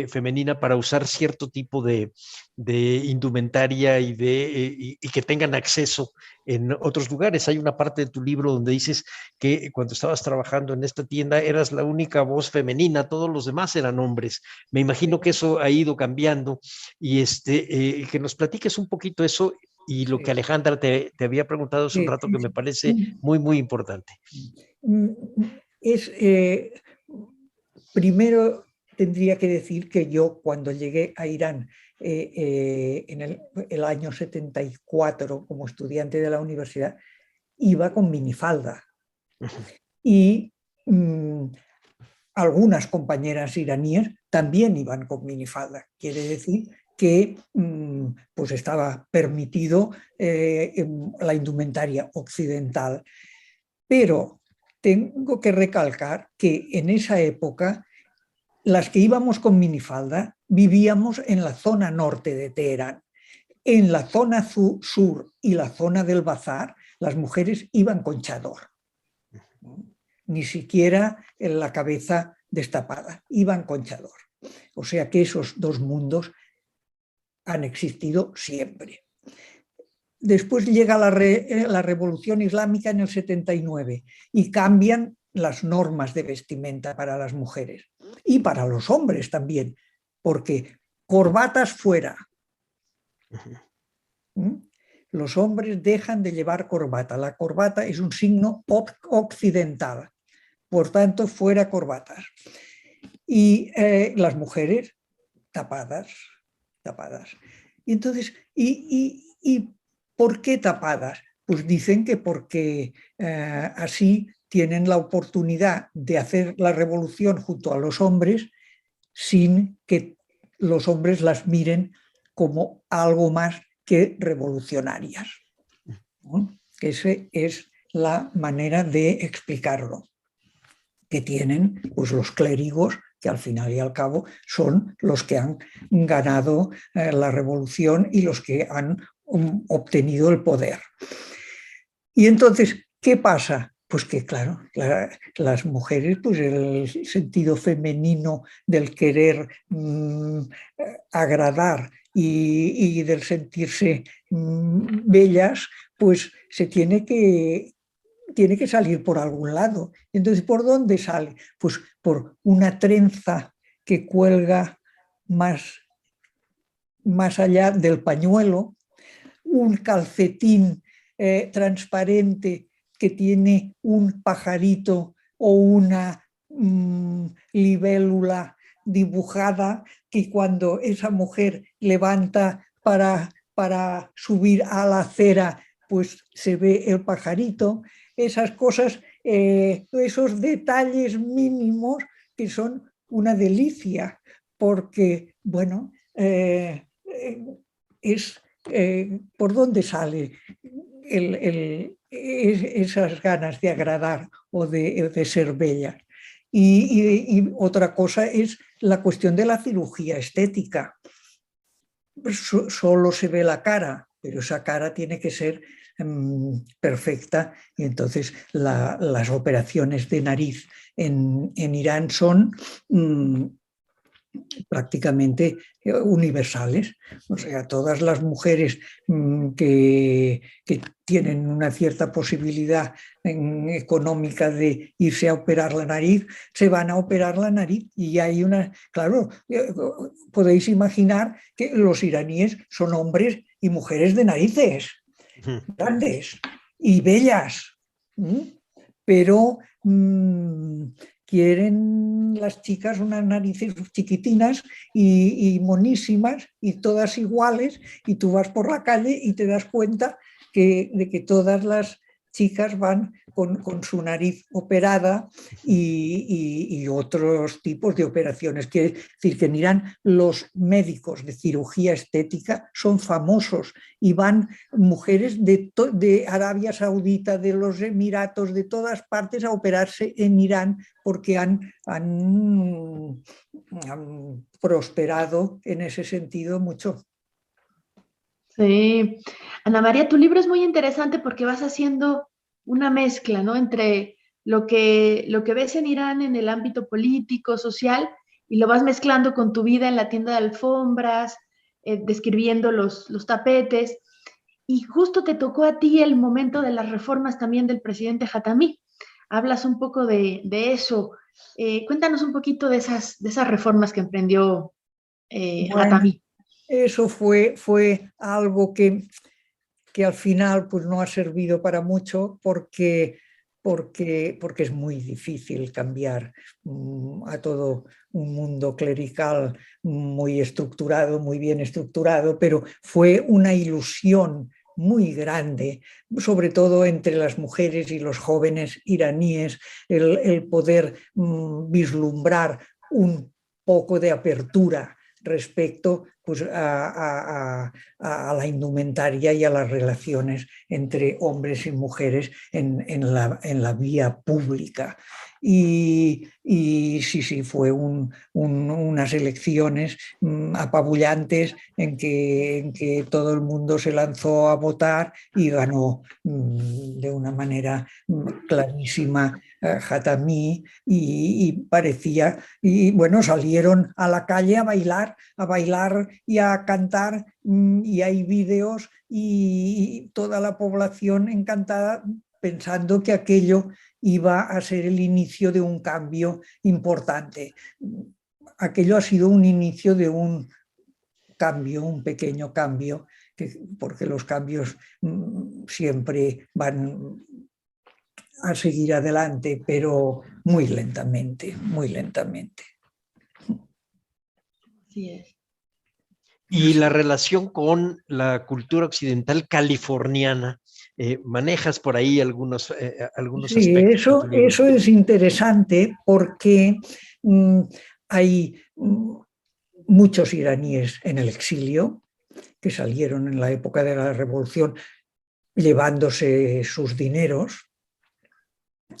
S3: femenina para usar cierto tipo de indumentaria y que tengan acceso en otros lugares. Hay una parte de tu libro donde dices que cuando estabas trabajando en esta tienda eras la única voz femenina, todos los demás eran hombres. Me imagino que eso ha ido cambiando y que nos platiques un poquito eso y lo que Alejandra te había preguntado hace un rato que me parece muy, muy importante.
S4: Primero tendría que decir que yo cuando llegué a Irán en el año 74 como estudiante de la universidad iba con minifalda y algunas compañeras iraníes también iban con minifalda. Quiere decir que pues estaba permitido la indumentaria occidental. Pero tengo que recalcar que en esa época las que íbamos con minifalda vivíamos en la zona norte de Teherán. En la zona sur y la zona del bazar, las mujeres iban con chador. Ni siquiera en la cabeza destapada, iban con chador. O sea que esos dos mundos han existido siempre. Después llega la Revolución Islámica en el 79 y cambian las normas de vestimenta para las mujeres y para los hombres también, porque corbatas fuera. Los hombres dejan de llevar corbata. La corbata es un signo occidental, por tanto fuera corbatas. Y las mujeres tapadas. Y entonces, ¿por qué tapadas? Pues dicen que porque así tienen la oportunidad de hacer la revolución junto a los hombres sin que los hombres las miren como algo más que revolucionarias. ¿No? Esa es la manera de explicarlo que tienen pues, los clérigos, que al final y al cabo son los que han ganado la revolución y los que han obtenido el poder. Y entonces, ¿qué pasa? Pues que, claro, las mujeres, pues el sentido femenino del querer agradar y del sentirse bellas, pues se tiene que salir por algún lado. Entonces, ¿por dónde sale? Pues por una trenza que cuelga más allá del pañuelo, un calcetín transparente que tiene un pajarito o una libélula dibujada, que cuando esa mujer levanta para subir a la acera, pues se ve el pajarito. Esas cosas, esos detalles mínimos que son una delicia, porque, bueno, es por dónde sale esas ganas de agradar o de ser bella. Y otra cosa es la cuestión de la cirugía estética. Solo se ve la cara, pero esa cara tiene que ser perfecta, y entonces las operaciones de nariz en Irán son prácticamente universales. O sea, todas las mujeres que tienen una cierta posibilidad económica de irse a operar la nariz, se van a operar la nariz. Y hay una, claro, podéis imaginar que los iraníes son hombres y mujeres de narices, grandes y bellas, pero quieren las chicas unas narices chiquitinas y monísimas y todas iguales, y tú vas por la calle y te das cuenta de que todas las chicas van con su nariz operada y otros tipos de operaciones. Quiere decir que en Irán los médicos de cirugía estética son famosos y van mujeres de Arabia Saudita, de los Emiratos, de todas partes a operarse en Irán, porque han prosperado en ese sentido mucho.
S5: Sí. Ana María, tu libro es muy interesante porque vas haciendo una mezcla, ¿no?, entre lo que ves en Irán en el ámbito político, social, y lo vas mezclando con tu vida en la tienda de alfombras, describiendo los tapetes. Y justo te tocó a ti el momento de las reformas también del presidente Jatami. Hablas un poco de eso. Cuéntanos un poquito de esas reformas que emprendió Jatami.
S4: Eso fue algo que al final pues no ha servido para mucho, porque es muy difícil cambiar a todo un mundo clerical muy estructurado, muy bien estructurado, pero fue una ilusión muy grande, sobre todo entre las mujeres y los jóvenes iraníes, el poder vislumbrar un poco de apertura respecto pues, a la indumentaria y a las relaciones entre hombres y mujeres en la vía pública. Y sí, fue unas elecciones apabullantes en que todo el mundo se lanzó a votar y ganó de una manera clarísima Jatami, y parecía, y bueno, salieron a la calle a bailar y a cantar, y hay vídeos y toda la población encantada, pensando que aquello iba a ser el inicio de un cambio importante. Aquello ha sido un inicio de un cambio, un pequeño cambio, porque los cambios siempre van a seguir adelante, pero muy lentamente, muy lentamente.
S5: Así es.
S3: Y la relación con la cultura occidental californiana, manejas por ahí algunos
S4: sí,
S3: aspectos.
S4: Eso es interesante, porque hay muchos iraníes en el exilio que salieron en la época de la Revolución llevándose sus dineros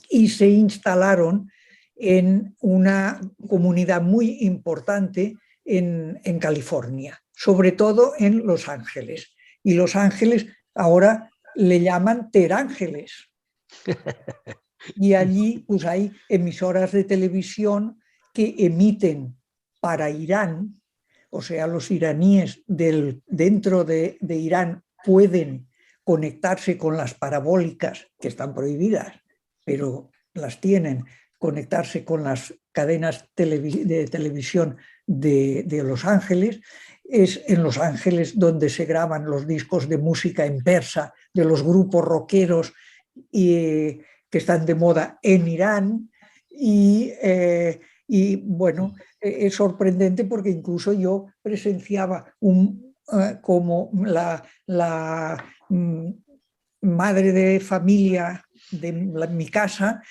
S4: y se instalaron en una comunidad muy importante en California, sobre todo en Los Ángeles. Y Los Ángeles ahora le llaman Terángeles. Y allí pues, hay emisoras de televisión que emiten para Irán, o sea, los iraníes dentro de Irán pueden conectarse con las parabólicas, que están prohibidas, pero las tienen, conectarse con las cadenas de televisión de Los Ángeles. Es en Los Ángeles donde se graban los discos de música en persa de los grupos rockeros que están de moda en Irán. Y bueno, es sorprendente porque incluso yo presenciaba como la madre de familia de mi casa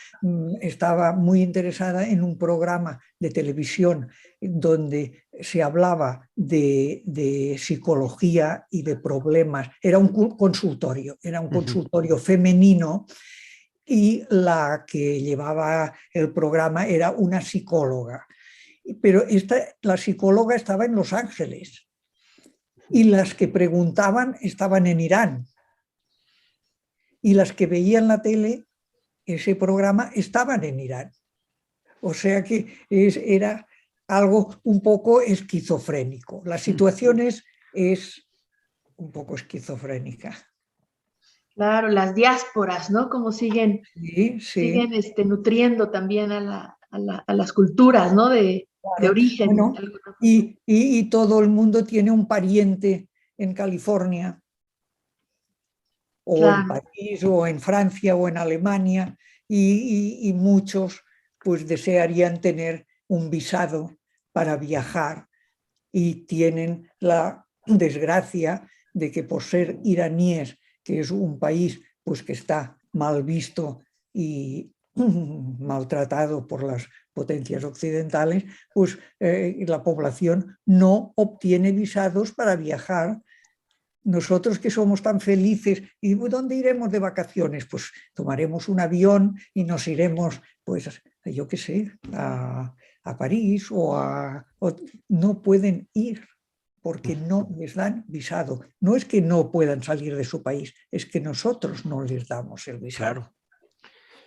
S4: estaba muy interesada en un programa de televisión donde se hablaba de psicología y de problemas. Era un consultorio femenino, y la que llevaba el programa era una psicóloga. Pero la psicóloga estaba en Los Ángeles y las que preguntaban estaban en Irán. Y las que veían la tele, ese programa, estaban en Irán. O sea que era algo un poco esquizofrénico. La situación es un poco esquizofrénica.
S5: Claro, las diásporas, ¿no? Como siguen nutriendo también a las culturas, ¿no? De origen.
S4: Bueno, y todo el mundo tiene un pariente en California, o en París, o en Francia, o en Alemania, y muchos pues desearían tener un visado para viajar, y tienen la desgracia de que por ser iraníes, que es un país pues que está mal visto y maltratado por las potencias occidentales, pues la población no obtiene visados para viajar. Nosotros que somos tan felices, ¿y dónde iremos de vacaciones? Pues tomaremos un avión y nos iremos, pues yo qué sé, a París o no pueden ir porque no les dan visado. No es que no puedan salir de su país, es que nosotros no les damos el visado.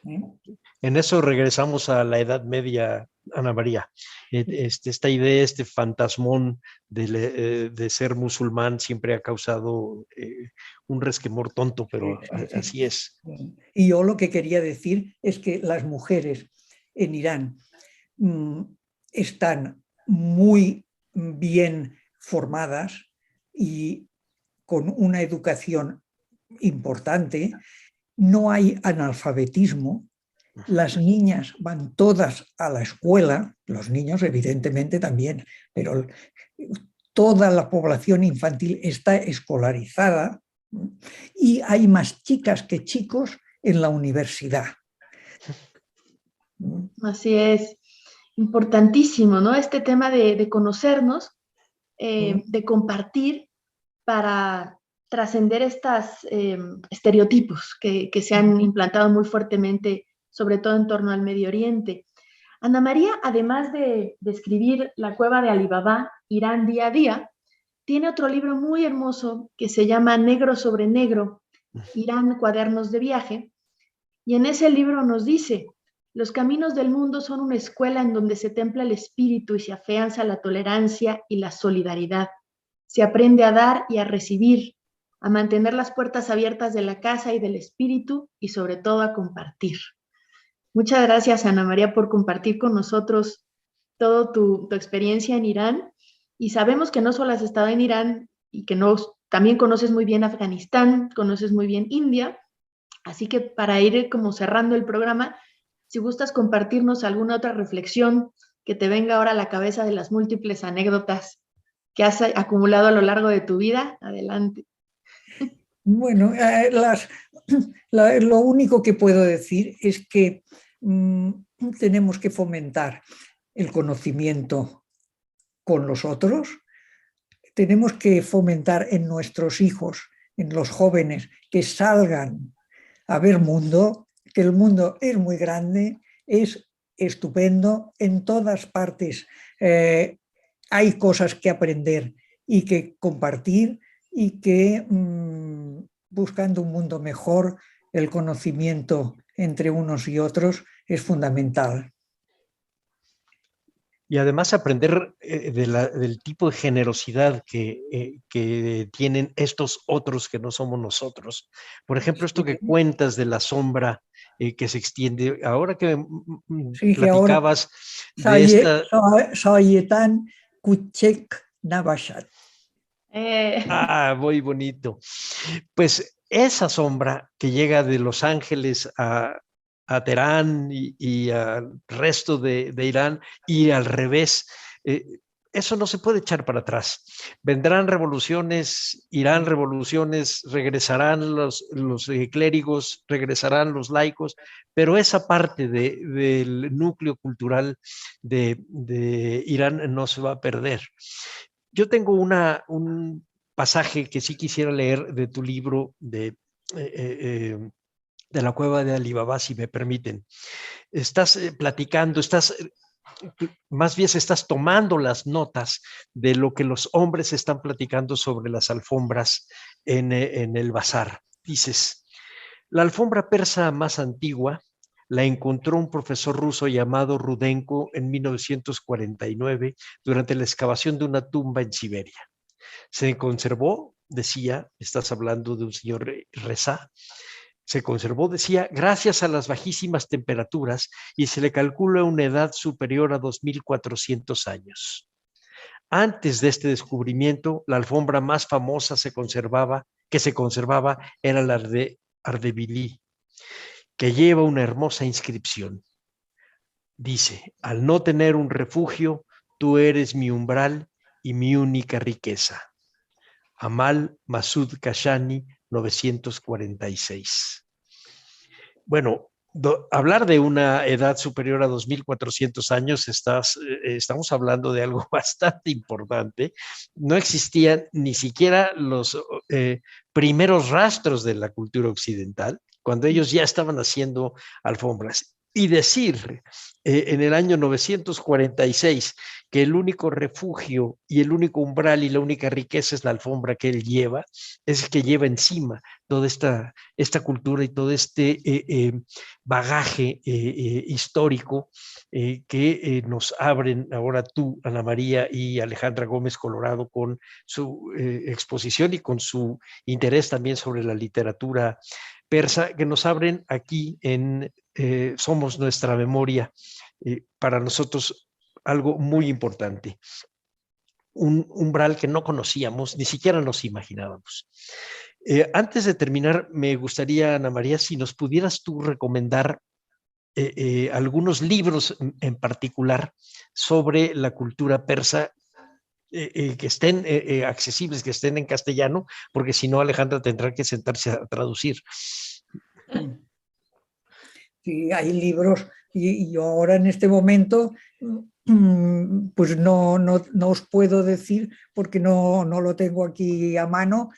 S3: Claro. En eso regresamos a la Edad Media, Ana María. Esta idea, este fantasmón de ser musulmán siempre ha causado un resquemor tonto, pero así es.
S4: Y yo lo que quería decir es que las mujeres en Irán están muy bien formadas y con una educación importante. No hay analfabetismo, las niñas van todas a la escuela, los niños evidentemente también, pero toda la población infantil está escolarizada, y hay más chicas que chicos en la universidad.
S5: Así es, importantísimo, ¿no? Este tema de conocernos, de compartir para trascender estos estereotipos que se han implantado muy fuertemente, sobre todo en torno al Medio Oriente. Ana María, además de escribir La cueva de Alí Baba, Irán día a día, tiene otro libro muy hermoso que se llama Negro sobre Negro, Irán, cuadernos de viaje, y en ese libro nos dice: los caminos del mundo son una escuela en donde se templa el espíritu y se afianza la tolerancia y la solidaridad. Se aprende a dar y a recibir, a mantener las puertas abiertas de la casa y del espíritu, y sobre todo a compartir. Muchas gracias, Ana María, por compartir con nosotros toda tu experiencia en Irán. Y sabemos que no solo has estado en Irán y que también conoces muy bien Afganistán, conoces muy bien India. Así que para ir como cerrando el programa, si gustas compartirnos alguna otra reflexión que te venga ahora a la cabeza de las múltiples anécdotas que has acumulado a lo largo de tu vida, adelante.
S4: Bueno, lo único que puedo decir es que tenemos que fomentar el conocimiento con los otros, tenemos que fomentar en nuestros hijos, en los jóvenes, que salgan a ver mundo, que el mundo es muy grande, es estupendo, en todas partes hay cosas que aprender y que compartir, y que buscando un mundo mejor, el conocimiento entre unos y otros es fundamental.
S3: Y además aprender del tipo de generosidad que tienen estos otros que no somos nosotros. Por ejemplo, esto que cuentas de la sombra que se extiende. Ahora que
S4: sí,
S3: platicabas
S4: que ahora
S3: de esta...
S4: Sayetan Kuchek Navashat.
S3: Muy bonito. Pues esa sombra que llega de Los Ángeles a Teherán y al resto de Irán y al revés, eso no se puede echar para atrás. Vendrán revoluciones, irán revoluciones, regresarán los clérigos, regresarán los laicos, pero esa parte del núcleo cultural de Irán no se va a perder. Yo tengo un pasaje que sí quisiera leer de tu libro de la cueva de Alí Baba, si me permiten. Estás platicando, más bien estás tomando las notas de lo que los hombres están platicando sobre las alfombras en el bazar. Dices, la alfombra persa más antigua la encontró un profesor ruso llamado Rudenko en 1949 durante la excavación de una tumba en Siberia. Se conservó, decía, estás hablando de un señor Reza, se conservó, decía, gracias a las bajísimas temperaturas y se le calcula una edad superior a 2.400 años. Antes de este descubrimiento, la alfombra más famosa que se conservaba era la de Ardebili, que lleva una hermosa inscripción. Dice, al no tener un refugio, tú eres mi umbral y mi única riqueza. Amal Masud Kashani, 946. Bueno, hablar de una edad superior a 2.400 años, estamos hablando de algo bastante importante. No existían ni siquiera los primeros rastros de la cultura occidental, cuando ellos ya estaban haciendo alfombras. Y decir en el año 946 que el único refugio y el único umbral y la única riqueza es la alfombra que él lleva, es el que lleva encima toda esta cultura y todo este bagaje histórico que nos abren ahora tú, Ana María y Alejandra Gómez Colorado, con su exposición y con su interés también sobre la literatura persa, que nos abren aquí en Somos Nuestra Memoria, para nosotros algo muy importante. Un umbral que no conocíamos, ni siquiera nos imaginábamos. Antes de terminar, me gustaría, Ana María, si nos pudieras tú recomendar algunos libros en particular sobre la cultura persa que estén accesibles, que estén en castellano, porque si no, Alejandra tendrá que sentarse a traducir.
S4: Sí, hay libros y yo ahora en este momento pues no os puedo decir porque no lo tengo aquí a mano,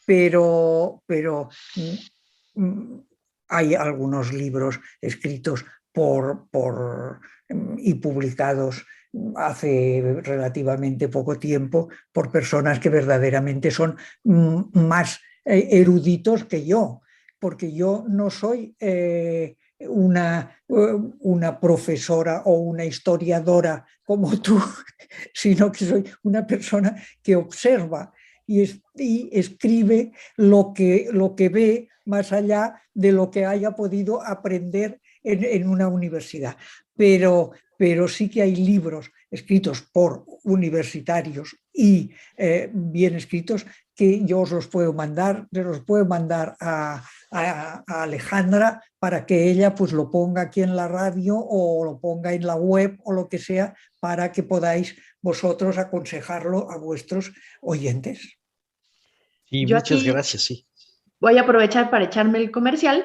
S4: pero hay algunos libros escritos y publicados hace relativamente poco tiempo por personas que verdaderamente son más eruditos que yo, porque yo no soy una profesora o una historiadora como tú, sino que soy una persona que observa y escribe lo que ve más allá de lo que haya podido aprender en una universidad. Pero sí que hay libros escritos por universitarios y bien escritos que yo os los puedo mandar a Alejandra para que ella pues lo ponga aquí en la radio o lo ponga en la web o lo que sea, para que podáis vosotros aconsejarlo a vuestros oyentes.
S3: Sí, muchas gracias, sí.
S5: Voy a aprovechar para echarme el comercial.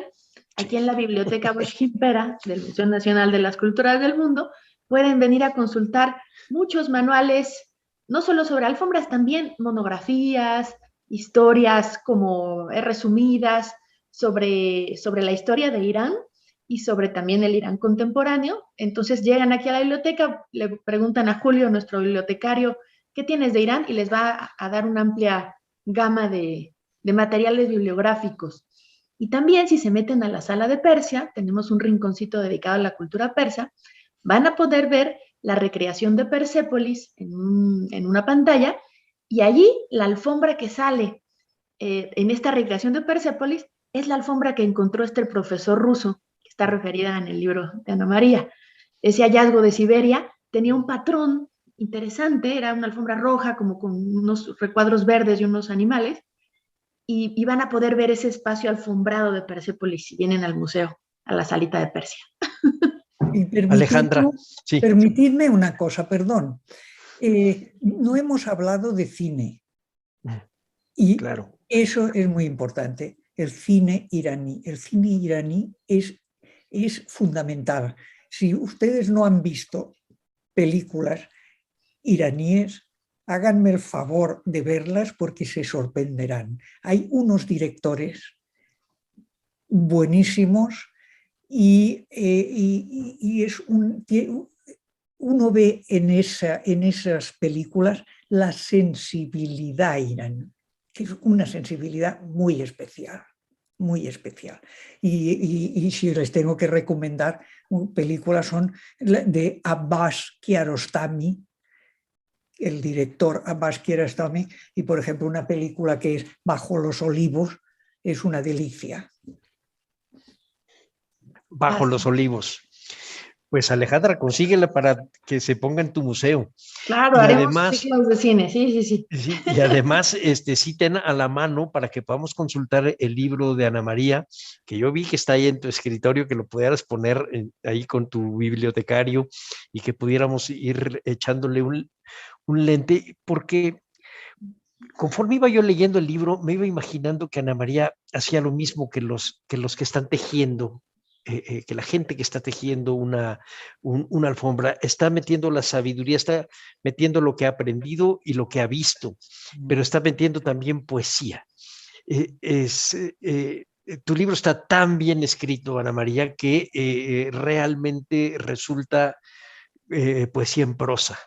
S5: Aquí en la Biblioteca Bosch-Gimpera del Museo Nacional de las Culturas del Mundo pueden venir a consultar muchos manuales, no solo sobre alfombras, también monografías, historias como resumidas sobre la historia de Irán y sobre también el Irán contemporáneo. Entonces llegan aquí a la biblioteca, le preguntan a Julio, nuestro bibliotecario, ¿qué tienes de Irán? Y les va a dar una amplia gama de materiales bibliográficos. Y también si se meten a la sala de Persia, tenemos un rinconcito dedicado a la cultura persa, van a poder ver la recreación de Persépolis en una pantalla, y allí la alfombra que sale en esta recreación de Persépolis es la alfombra que encontró este profesor ruso que está referida en el libro de Ana María. Ese hallazgo de Siberia tenía un patrón interesante, era una alfombra roja como con unos recuadros verdes y unos animales, y van a poder ver ese espacio alfombrado de Persépolis si vienen al museo, a la salita de Persia.
S4: Y
S3: Alejandra, sí.
S4: permitidme una cosa, perdón. No hemos hablado de cine. Y
S3: Claro.
S4: eso es muy importante. El cine iraní. El cine iraní es fundamental. Si ustedes no han visto películas iraníes, háganme el favor de verlas porque se sorprenderán. Hay unos directores buenísimos y uno ve en esas películas la sensibilidad iraní, que es una sensibilidad muy especial, muy especial. Y si les tengo que recomendar películas son de Abbas Kiarostami, el director Abbas Kiarostami, y por ejemplo una película que es Bajo los olivos, es una delicia.
S3: Bajo los olivos. Pues Alejandra, consíguela para que se ponga en tu museo.
S5: Claro,
S3: y
S5: haremos
S3: además,
S5: ciclos de cine, sí.
S3: Sí, y además, sí ten a la mano para que podamos consultar el libro de Ana María, que yo vi que está ahí en tu escritorio, que lo pudieras poner ahí con tu bibliotecario y que pudiéramos ir echándole un lente, porque conforme iba yo leyendo el libro, me iba imaginando que Ana María hacía lo mismo que los que están tejiendo. Que la gente que está tejiendo una alfombra está metiendo la sabiduría, está metiendo lo que ha aprendido y lo que ha visto, pero está metiendo también poesía. Tu libro está tan bien escrito, Ana María, que realmente resulta poesía en prosa.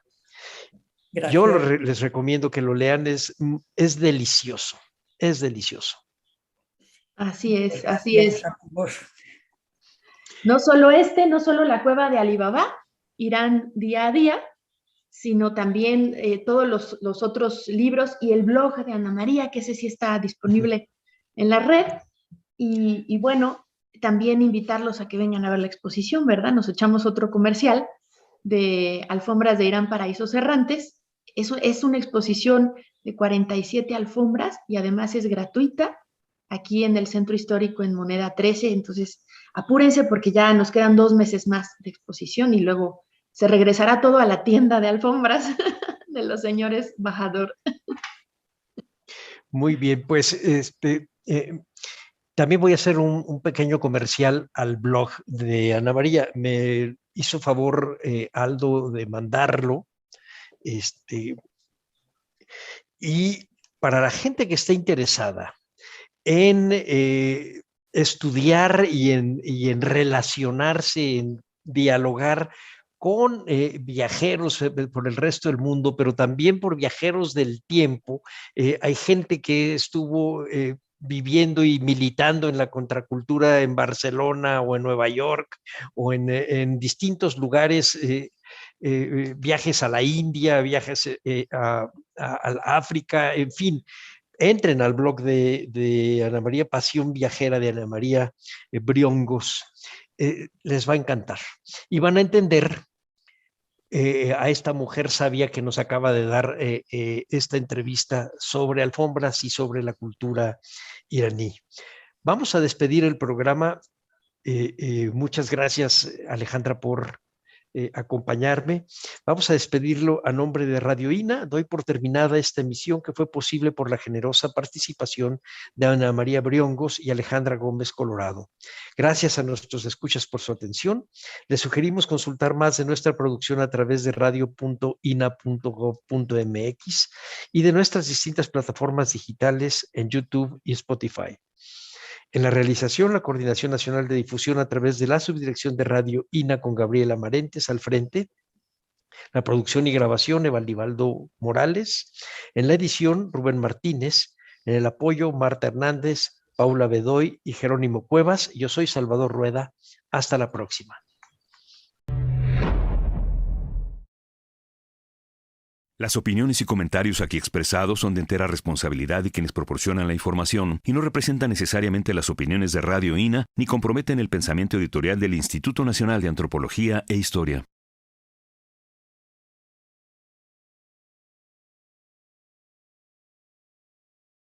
S4: Gracias.
S3: Yo les recomiendo que lo lean, es delicioso, es delicioso.
S5: Así es.
S4: Gracias a vos.
S5: No solo la cueva de Alibaba irán día a día, sino también todos los otros libros y el blog de Ana María, que ese sí está disponible en la red. Y bueno, también invitarlos a que vengan a ver la exposición, ¿verdad? Nos echamos otro comercial de Alfombras de Irán, Paraísos Errantes. Eso es una exposición de 47 alfombras y además es gratuita aquí en el Centro Histórico en Moneda 13, entonces apúrense porque ya nos quedan 2 meses más de exposición y luego se regresará todo a la tienda de alfombras de los señores Bajador.
S3: Muy bien, pues también voy a hacer un pequeño comercial al blog de Ana María. Me hizo favor Aldo de mandarlo. Y para la gente que esté interesada en estudiar y en relacionarse, en dialogar con viajeros por el resto del mundo, pero también por viajeros del tiempo. Hay gente que estuvo viviendo y militando en la contracultura en Barcelona o en Nueva York o en distintos lugares, viajes a la India, viajes a África, en fin. Entren al blog de Ana María, Pasión Viajera de Ana María Briongos. Les va a encantar. Y van a entender a esta mujer sabia que nos acaba de dar esta entrevista sobre alfombras y sobre la cultura iraní. Vamos a despedir el programa. Muchas gracias, Alejandra, por acompañarme. Vamos a despedirlo a nombre de Radio INA. Doy por terminada esta emisión que fue posible por la generosa participación de Ana María Briongos y Alejandra Gómez Colorado. Gracias a nuestros escuchas por su atención. Les sugerimos consultar más de nuestra producción a través de radio.ina.gov.mx y de nuestras distintas plataformas digitales en YouTube y Spotify. En la realización, la Coordinación Nacional de Difusión a través de la Subdirección de Radio INA con Gabriela Marentes al frente. La producción y grabación, Evaldivaldo Morales. En la edición, Rubén Martínez. En el apoyo, Marta Hernández, Paula Bedoy y Jerónimo Cuevas. Yo soy Salvador Rueda. Hasta la próxima.
S1: Las opiniones y comentarios aquí expresados son de entera responsabilidad de quienes proporcionan la información y no representan necesariamente las opiniones de Radio INA ni comprometen el pensamiento editorial del Instituto Nacional de Antropología e Historia.